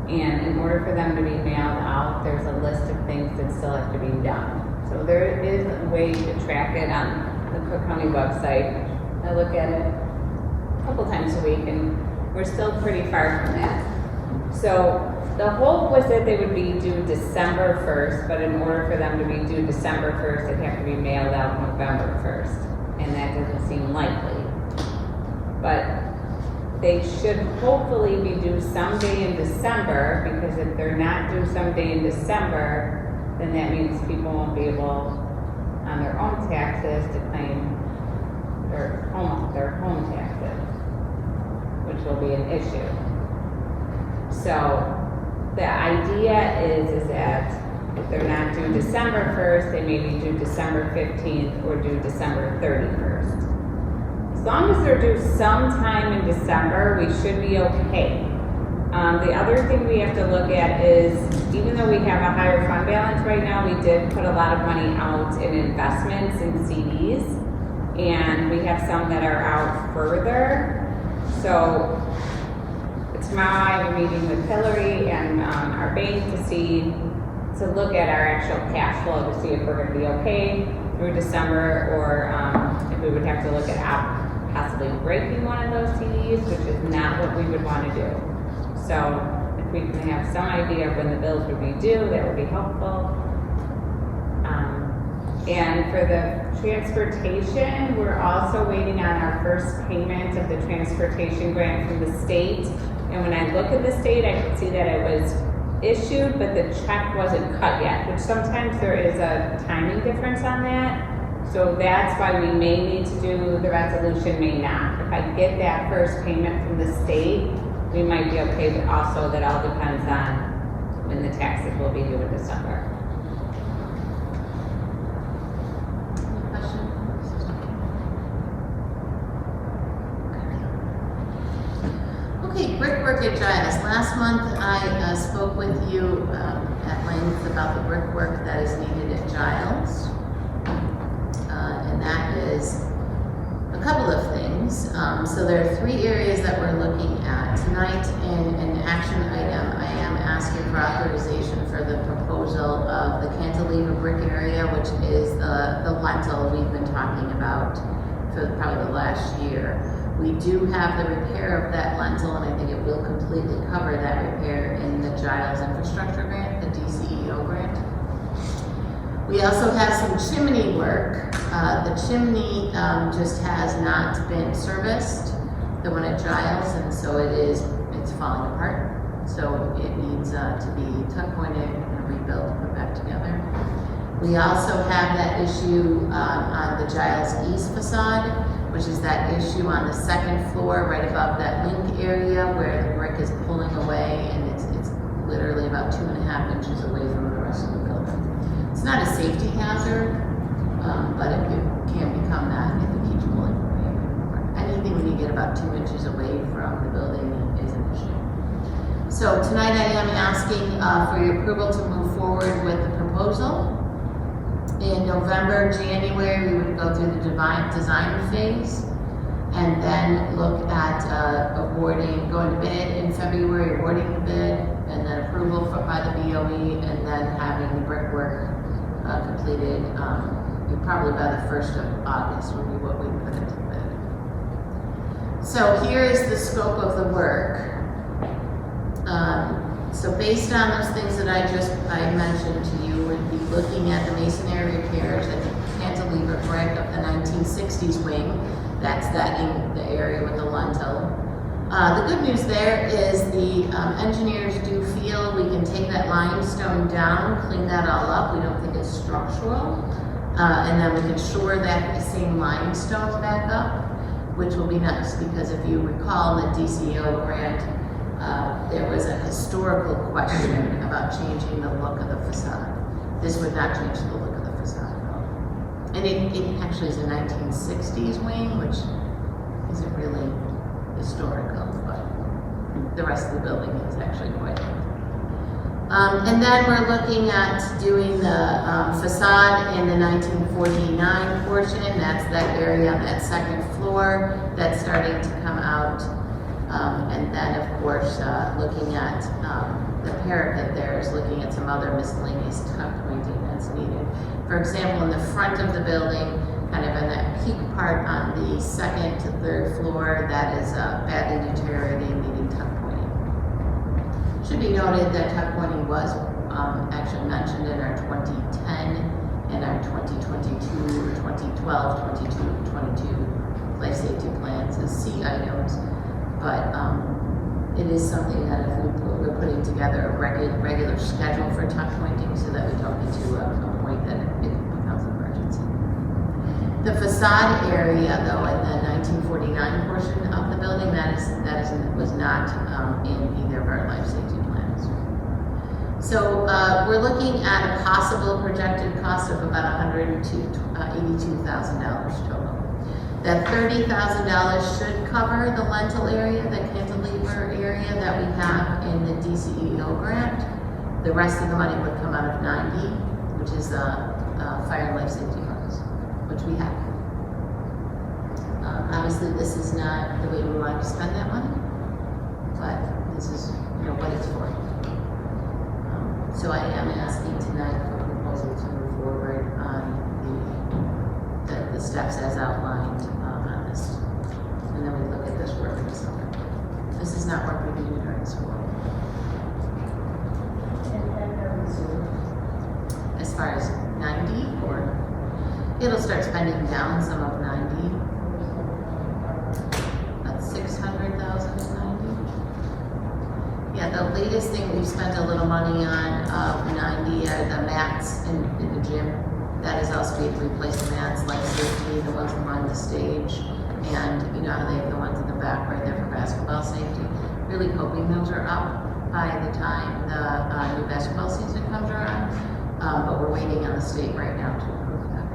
And in order for them to be mailed out, there's a list of things that still have to be done. So there is a way to track it on the Cook County website. I look at it a couple times a week and we're still pretty far from that. So the hope was that they would be due December 1st, but in order for them to be due December 1st, they'd have to be mailed out November 1st. And that doesn't seem likely. But they should hopefully be due someday in December, because if they're not due someday in December, then that means people won't be able, on their own taxes, to claim their home taxes, which will be an issue. So the idea is that if they're not due December 1st, they may be due December 15th or due December 31st. As long as they're due sometime in December, we should be okay. The other thing we have to look at is, even though we have a higher fund balance right now, we did put a lot of money out in investments and CDs, and we have some that are out further. So tomorrow I have a meeting with Hillary and our bank to look at our actual cash flow to see if we're going to be okay through December, or if we would have to look at possibly breaking one of those CDs, which is not what we would want to do. So if we can have some idea of when the bills would be due, that would be helpful. And for the transportation, we're also waiting on our first payment of the transportation grant from the state. And when I look at the state, I can see that it was issued, but the check wasn't cut yet, which sometimes there is a timing difference on that. So that's why we may need to do the resolution, may not. If I get that first payment from the state, we might be okay, but also that all depends on when the taxes will be due in December. Okay, brickwork at Giles. Last month I spoke with you at length about the brickwork that is needed at Giles. And that is a couple of things. So there are 3 areas that we're looking at. Tonight in an action item, I am asking for authorization for the proposal of the cantilever brick area, which is the lentil we've been talking about for probably the last year. We do have the repair of that lentil, and I think it will completely cover that repair in the Giles Infrastructure Grant, the DCEO grant. We also have some chimney work. The chimney just has not been serviced, the one at Giles, and so it's falling apart. So it needs to be tuck pointed and rebuilt, put back together. We also have that issue on the Giles East facade, which is that issue on the 2nd floor, right above that link area where the brick is pulling away, and it's literally about 2.5 inches away from the rest of the building. It's not a safety hazard, but it can become that if it keeps pulling away. Anything when you get about 2 inches away from the building is an issue. So tonight I am asking for your approval to move forward with the proposal. In November, January, we would go through the design phase and then look at going to bid in February, awarding the bid, and then approval by the BOE, and then having the brickwork completed probably by the 1st of August would be what we put into the bid. So here is the scope of the work. So based on those things that I mentioned to you, we'd be looking at the masonry repairs and the cantilever brick of the 1960s wing. That's that in the area with the lintel. The good news there is the engineers do feel we can take that limestone down, clean that all up. We don't think it's structural. And then we can shore that same limestone back up, which will be nice because if you recall the DCO grant, there was a historical question about changing the look of the facade. This would not change the look of the facade at all. And it actually is a 1960s wing, which isn't really historical, but the rest of the building is actually quite old. And then we're looking at doing the facade in the 1949 portion. That's that area on that second floor that's starting to come out. And then, of course, looking at the parapet there is looking at some other miscellaneous tuck pointing that's needed. For example, in the front of the building, kind of in that peak part on the second to third floor, that is badly deteriorating, needing tuck pointing. Should be noted that tuck pointing was actually mentioned in our 2010 and our 2022, 2012, 22, 22 life safety plans as C items. But it is something that if we're putting together a regular schedule for tuck pointing so that we don't get to a point that it becomes an emergency. The facade area, though, in the 1949 portion of the building, was not in either of our life safety plans. So we're looking at a possible projected cost of about $182,000 total. That $30,000 should cover the lentil area, the cantilever area that we have in the DCEO grant. The rest of the money would come out of 90, which is fire and life safety funds, which we have. Obviously, this is not the way we want to spend that money, but this is what it's for. So I am asking tonight for a proposal to move forward on the steps as outlined on this. And then we look at this work in the summer. This is not work we can do during school. As far as 90, or it'll start spending down some of 90. About 600,000 is 90. Yeah, the latest thing we've spent a little money on of 90 are the mats in the gym. That is also being replaced the mats, life safety, the ones along the stage, and you know how they have the ones in the back right there for basketball safety. Really hoping those are up by the time the new basketball season comes around, but we're waiting on the state right now to approve that.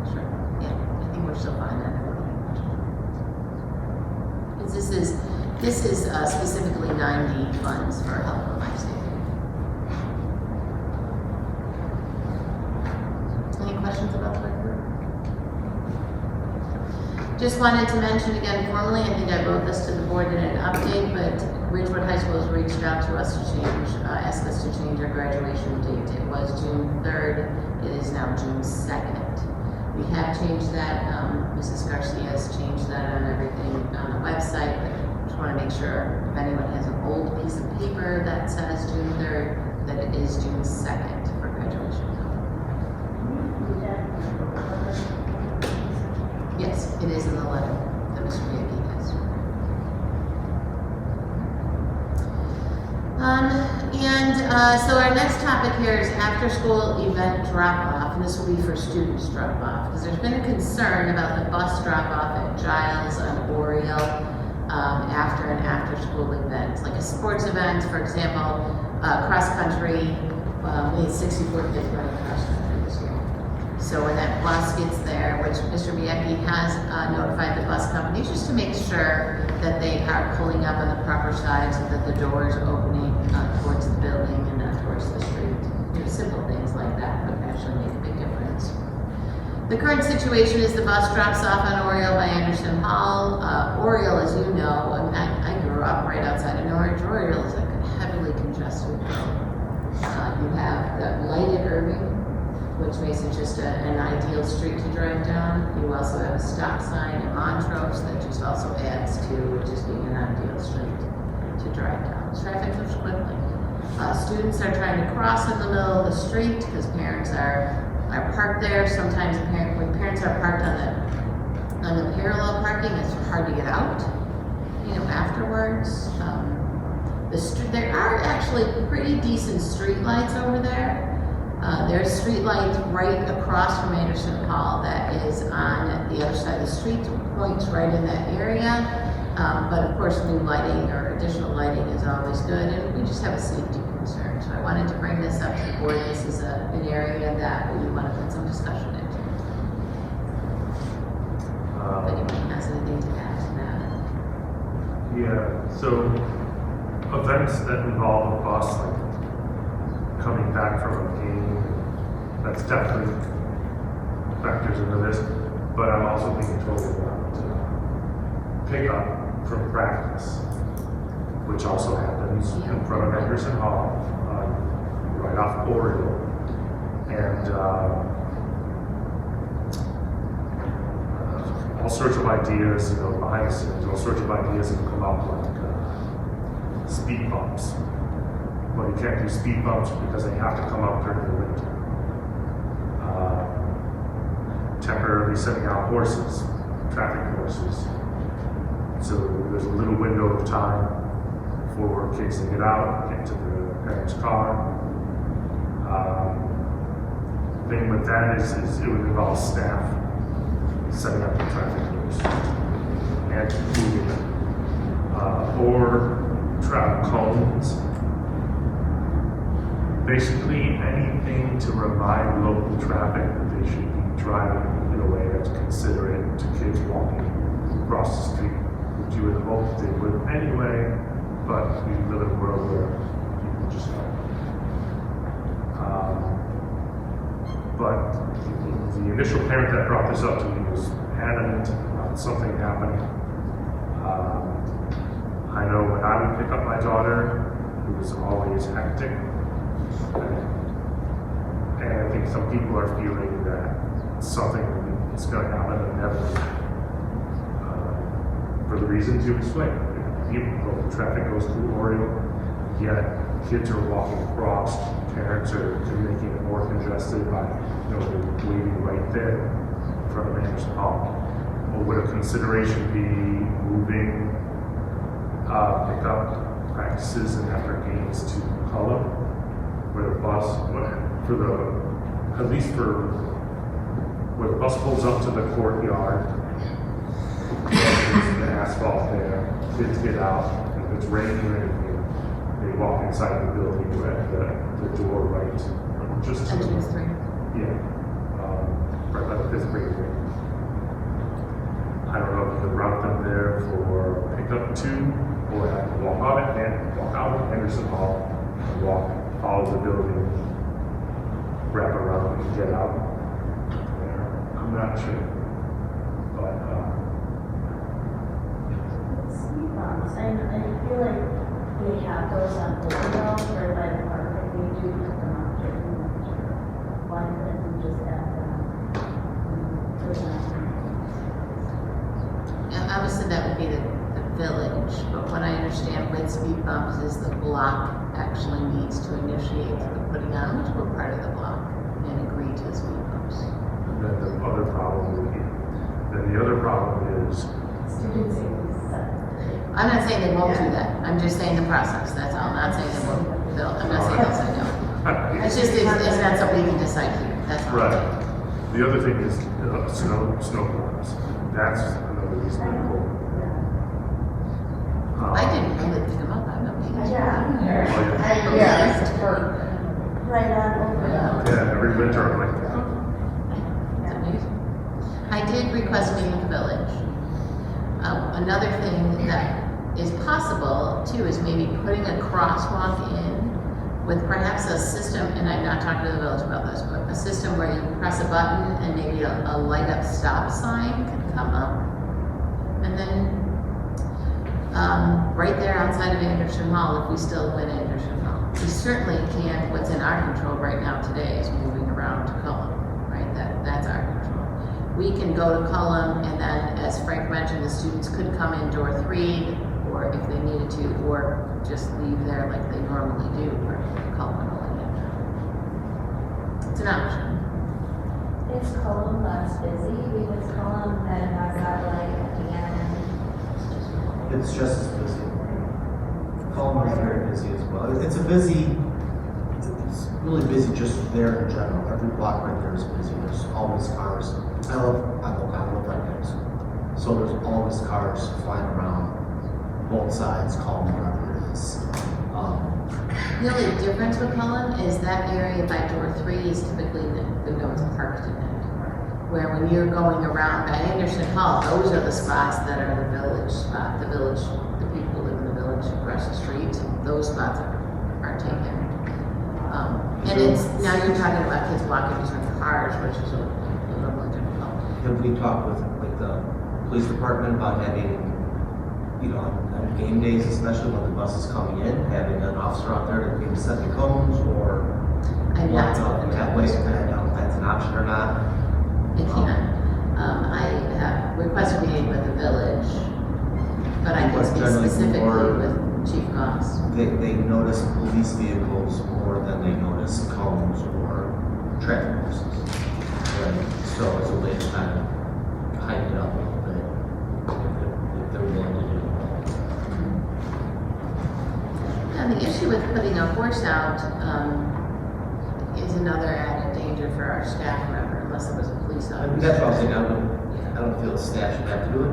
Sure, yeah, I think we're still fine on it. This is specifically 90 funds for health and life safety. Any questions about the report? Just wanted to mention again formally, I think I wrote this to the board in an update, but Ridgewood High School has reached out to us to ask us to change our graduation date. It was June 3rd, it is now June 2nd. We have changed that, Mrs. Garcia has changed that on everything on the website, but just want to make sure if anyone has an old piece of paper that says June 3rd, that it is June 2nd for graduation. Yes, it is in the letter that Mr. Yankee has. So our next topic here is after school event drop-off, and this will be for students drop-off, because there's been a concern about the bus drop-off at Giles on Oriole after an after-school event, like a sports event, for example, cross-country. We had 64 kids running cross-country this year. So when that bus gets there, which Mr. Miyake has notified the bus companies just to make sure that they are pulling up on the proper side so that the doors are opening towards the building and not towards the street. You know, simple things like that would actually make a big difference. The current situation is the bus drops off on Oriole by Anderson Hall. Oriole, as you know, I grew up right outside of Norwich. Oriole is a heavily congested road. You have the light at Irving, which makes it just an ideal street to drive down. You also have a stop sign in Montrose that just also adds to it just being an ideal street to drive down. Traffic moves quickly. Students are trying to cross in the middle of the street because parents are parked there. Sometimes when parents are parked on the parallel parking, it's hard to get out, afterwards. There are actually pretty decent street lights over there. There's street lights right across from Anderson Hall that is on the other side of the street, points right in that area. But of course, new lighting or additional lighting is always good, and we just have a safety concern. So I wanted to bring this up to the board. This is an area that we want to put some discussion into. If anyone has anything to add to that. Yeah, so events that involve a bus, like coming back from a game, that's definitely factors into this. But I'm also being told about pickup from practice, which also happens in front of Anderson Hall, right off Oriole. And all sorts of ideas, behind the scenes, all sorts of ideas have come up, like speed bumps. Well, you can't do speed bumps because they have to come up during the winter. Temporarily sending out horses, traffic horses. So there's a little window of time for kids to get out, get to their parents' car. Thing with that is it would involve staff setting up the traffic rules and moving them, or traffic cones. Basically, anything to remind local traffic that they should be driving in a way that's considerate to kids walking across the street, which you would hope they would anyway, but we live in a world where people just don't. But the initial parent that brought this up to me was adamant about something happening. I know when I would pick up my daughter, it was always hectic. And I think some people are feeling that something is going to happen inevitably. For the reasons you explained. The traffic goes through Oriole, yet kids are walking across, parents are making it more congested by waiting right there in front of Anderson Hall. Or would a consideration be moving pickup practices and after games to Cullen, where the bus, where the bus pulls up to the courtyard, there's the asphalt there, kids get out, and if it's raining or anything, they walk inside the building at the door right, just to Entrance 3. Yeah, right by the 5th grade wing. I don't know if you could route them there for pickup 2, or have to walk out of Anderson Hall, and follow the building, wrap around and get out there. I'm not sure, but Speed bumps, and I feel like we have those on Oakville or by the park, and we do put them up during the winter. Why couldn't we just add them? Obviously, that would be the village, but what I understand with speed bumps is the block actually needs to initiate the putting on, which we're part of the block, and agree to speed bumps. then the other problem is Student safety is separate. I'm not saying they won't do that. I'm just saying the process. That's all. I'm not saying they won't. I'm not saying they'll say no. It's just it's not something we can decide here. That's all. right. The other thing is snowboards. That's another reason to go. I didn't really pick them up. I'm not making Right on Oakville. Yeah, every winter I'm like, It's amazing. I did request meeting with the village. Another thing that is possible too is maybe putting a crosswalk in with perhaps a system, and I've not talked to the village about this, but a system where you press a button and maybe a light up stop sign could come up. And then right there outside of Anderson Hall, if we still win Anderson Hall. We certainly can't, what's in our control right now today is moving around to Cullum, right? That's our control. We can go to Cullum, and then, as Frank mentioned, the students could come in door 3, or if they needed to, or just leave there like they normally do, or Cullum and Oleander. It's an option. Is Cullum less busy? Because Cullum then has that like at the end. It's just as busy. Cullum is very busy as well. It's really busy just there in general. Every block right there is busy. There's always cars. I live right next. So there's always cars flying around both sides, Cullum, wherever it is. The only difference with Cullum is that area by door 3 is typically the no one's parked in it. Where when you're going around by Anderson Hall, those are the spots that are the village spot. The people who live in the village across the street, those spots are taken. And it's, now you're talking about kids walking between cars, which is a little more difficult. Have we talked with like the police department about having, you know, on game days, especially when the bus is coming in, having an officer out there to maybe set the cones or I'm not walk out that way? I don't know if that's an option or not. It can. I have requested a meeting with the village, but I can speak specifically with Chief Goss. They notice police vehicles more than they notice cones or traffic horses. Right? So it's a way to kind of hype it up a little bit if they're willing to do it. And the issue with putting a horse out is another added danger for our staff member, unless there was a police officer. That's what I'm saying. I don't feel the staff should have to do it.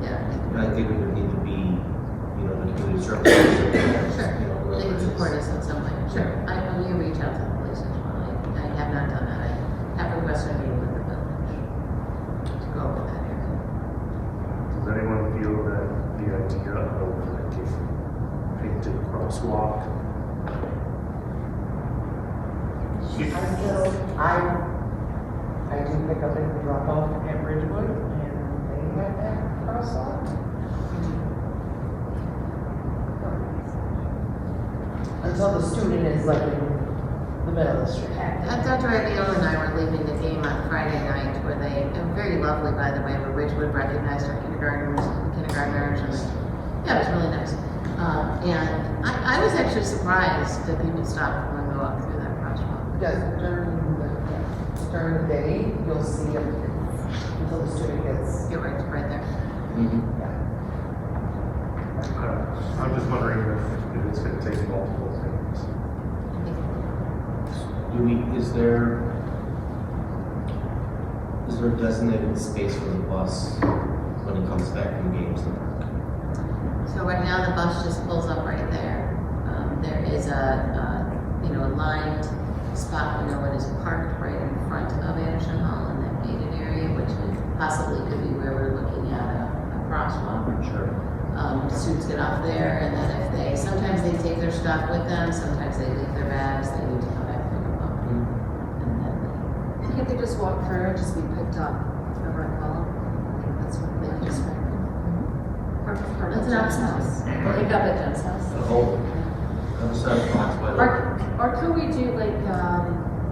Yeah. And I think we would need to be, you know, the community service. Sure. You know, They can support us in some way. Sure. I know you reach out to the police as well. I have not done that. I have requested a meeting with the village to go over that area. Does anyone feel that the idea of like a painted crosswalk? I do pick up and drop off at Ridgewood, and they have that crosswalk. Until the student is like in the middle of the street. Dr. Abiel and I were leaving the game on Friday night, where they, and very lovely by the way, where Ridgewood recognized our kindergartners, and yeah, it was really nice. And I was actually surprised that people stopped when we walked through that crosswalk. Yes, during the day, you'll see it until the student gets. Get right there. I'm just wondering if it's going to take multiple things. Is there a designated space for the bus when it comes back from games? So right now the bus just pulls up right there. There is a lined spot we know it is parked right in front of Anderson Hall in that gated area, which possibly could be where we're looking at a crosswalk. Sure. Students get off there, and then sometimes they take their stuff with them, sometimes they leave their bags, they need to come back pick them up. And then Can't they just walk through and just be picked up over at Cullum? I think that's what they just. That's an option. Pick up at Jen's house. The whole other side of the box by the. Or could we do like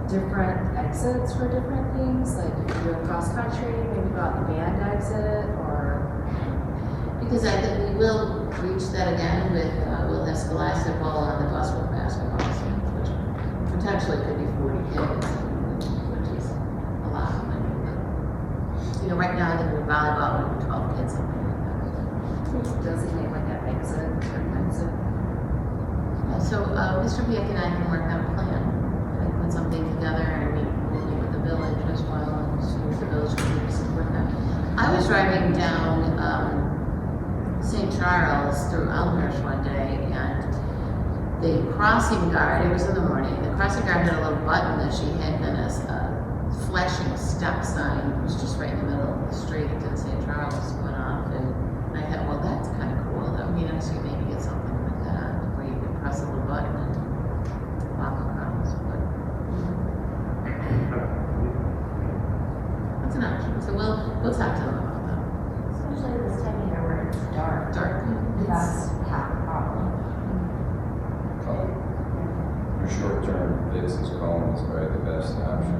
different exits for different things? Like if you're doing cross country, maybe go out the band exit, or because I think we will reach that again with, we'll have scholastic ball on the bus with basketball, which potentially could be 40 kids, which is a lot. Right now, I think with volleyball, we have 12 kids, something like that. designate like an exit or exit? So, Mr. Biek and I can work on a plan, and put something together, and meet with the village as well, and see if the village can support that. I was driving down, St. Charles through Elmhurst one day, and the crossing guard, it was in the morning, the crossing guard had a little button that she hit, and a flashing stop sign was just right in the middle of the street in St. Charles went off, and I thought, well, that's kind of cool. That would be nice to maybe get something like that, where you can press a little button and walk across. But that's an option. So we'll talk to them about that. Especially this time of year where it's dark. Dark. That's half the problem. short-term fix is calling is probably the best option.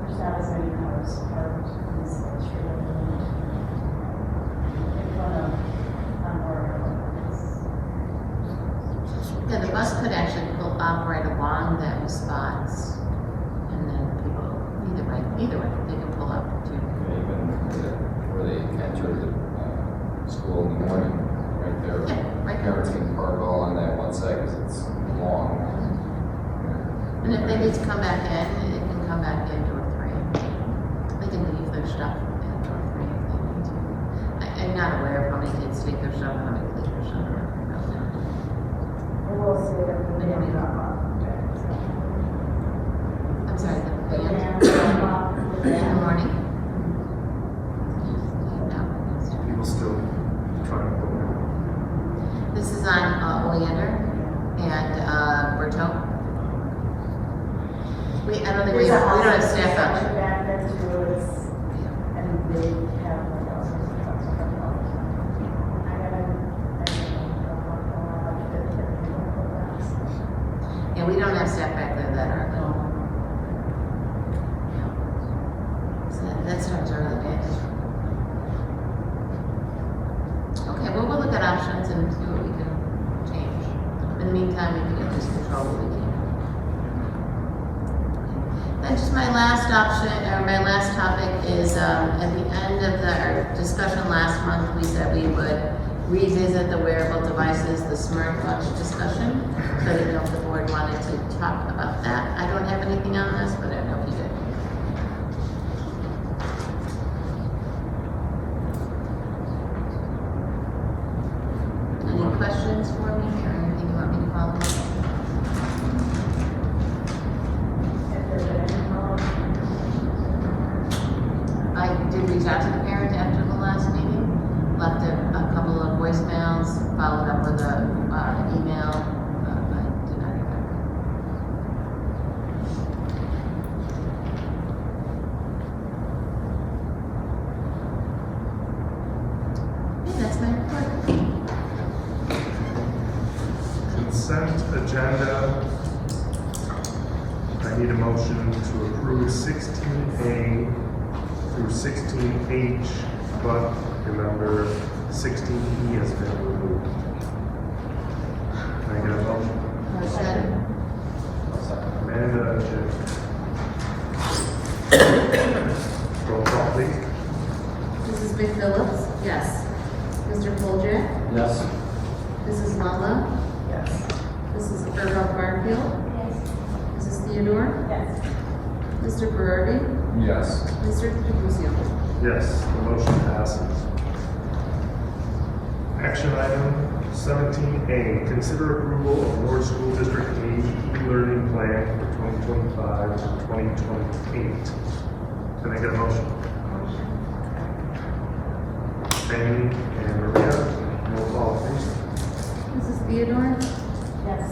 There's not as many cars parked in this street. In front of, Yeah, the bus could actually pull up right along those spots, and then people, either way, they can pull up too. Even where they enter the school in the morning, right there. Yeah, right there. Parents can park all on that one side because it's long. And if they need to come back in, they can come back in door 3. They can leave their stuff in door 3 if they need to. I'm not aware of how many kids take their stuff and how many leave their stuff. we'll see if we can drop off. I'm sorry, the band? Drop off the In the band. morning? People still trying to book This is on Oleander and Berto. I don't think we don't have staff out. Back there too, and they have like all sorts of trucks coming all the time. I gotta Yeah, we don't have staff back there that early. So that starts early days. Okay, well, we'll look at options and see what we can change. In the meantime, we can get this control what we can. And just my last option, or my last topic is, at the end of our discussion last month, we said we would revisit the wearable devices, the smartwatch discussion. So I didn't know if the board wanted to talk about that. I don't have anything on this, but I don't know if you did. Any questions for me, or anything you want me to follow up? I did reach out to the parent after the last meeting, left a couple of voicemails, followed up with an email. I did not hear back. Okay, that's my report. consent agenda. I need a motion to approve 16A through 16H, but remember 16E has been removed. Can I get a motion? Motion. Amanda, Jim. Roll call, please. Mrs. McPhillips? Yes. Mr. Poljack? Yes. Mrs. Mala? Yes. Mrs. Earl Barfield? Yes. Mrs. Theodore? Yes. Mr. Berardi? Yes. Mr. Trabuzio? Yes, the motion passes. Action item 17A, consider approval of Ward School District 8 e-learning plan for 2025 to 2028. Can I get a motion? Fanny and Maria, roll call, please. Mrs. Theodore? Yes.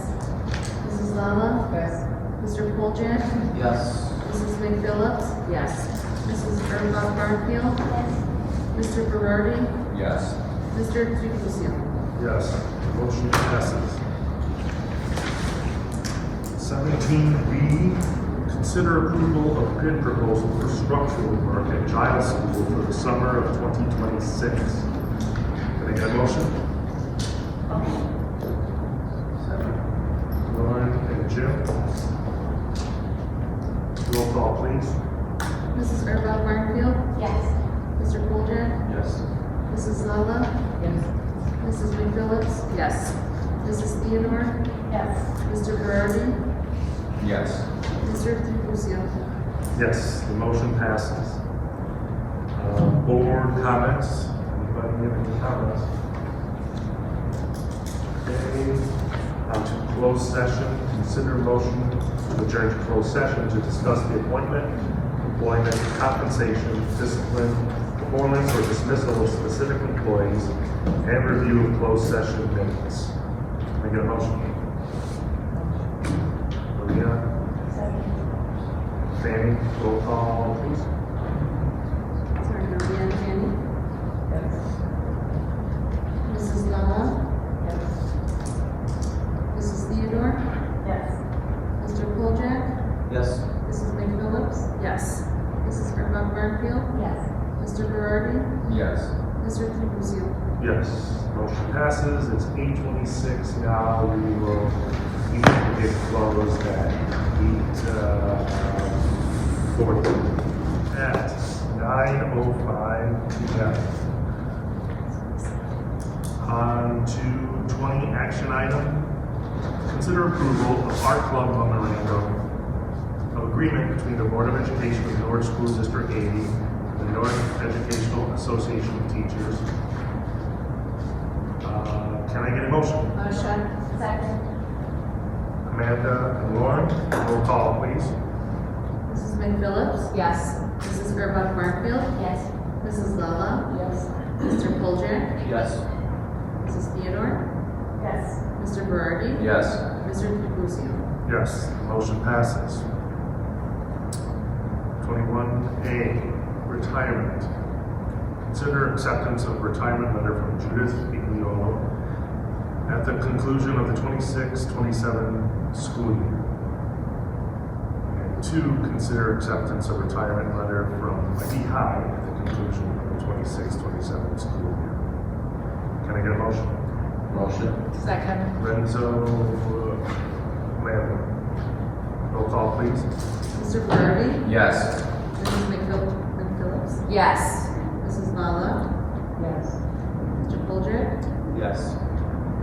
Mrs. Lala? Yes. Mr. Poljack? Yes. Mrs. McPhillips? Yes. Mrs. Earl Barfield? Yes. Mr. Berardi? Yes. Mr. Trabuzio? Yes, the motion passes. 17B, consider approval of bid proposal for structural work at Giles School for the summer of 2026. Can I get a motion? Lauren and Jim. Roll call, please. Mrs. Earl Barfield? Yes. Mr. Poljack? Yes. Mrs. Lala? Yes. Mrs. McPhillips? Yes. Mrs. Theodore? Yes. Mr. Berardi? Yes. Mr. Trabuzio? Yes, the motion passes. Board comments. Anybody have any comments? Okay, on to closed session. Consider motion to adjourn to closed session to discuss the appointment, employment, compensation, discipline, performance, or dismissal of specific employees, and review of closed session minutes. Can I get a motion? Maria? Fanny, roll call, please. Sorry, Maria and Fanny? Yes. Mrs. Lala? Yes. Mrs. Theodore? Yes. Mr. Trabuzio? Yes, motion passes. It's 8:26 now. We will keep the meeting closed at 8:40 at 9:05 p.m. On to 20 action item. Consider approval of Art Club memorandum of agreement between the Board of Education of North School District 80 and the North Educational Association of Teachers. Can I get a motion? Motion. Second. Amanda and Lauren, roll call, please. Mrs. McPhillips? Yes. Mrs. Gerbach Markfield? Yes. Mrs. Lala? Yes. Mr. Poljack? Yes. Mrs. Theodore? Yes. Mr. Berardi? Yes. Mr. Trabuzio? Yes, motion passes. 21A, retirement. Consider acceptance of retirement letter from Judith Igliolo at the conclusion of the 26-27 school year. And 2, consider acceptance of retirement letter from Wendy High at the conclusion of the 26-27 school year. Can I get a motion? Motion. Second. Renzo, Amanda. Roll call, please. Mr. Berardi? Yes. Mrs. McPhillips? Yes. Mrs. Lala? Yes. Mr. Poljack? Yes.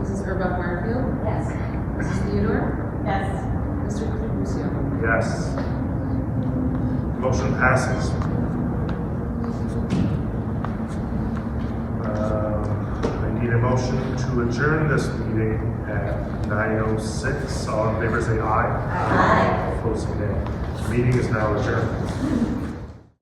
Mrs. Gerbach Markfield? Yes. Mrs. Theodore? Yes. Mr. Trabuzio? Yes. Motion passes. I need a motion to adjourn this meeting at 9:06. All in favor say aye. Aye. Opposed say nay. Meeting is now adjourned.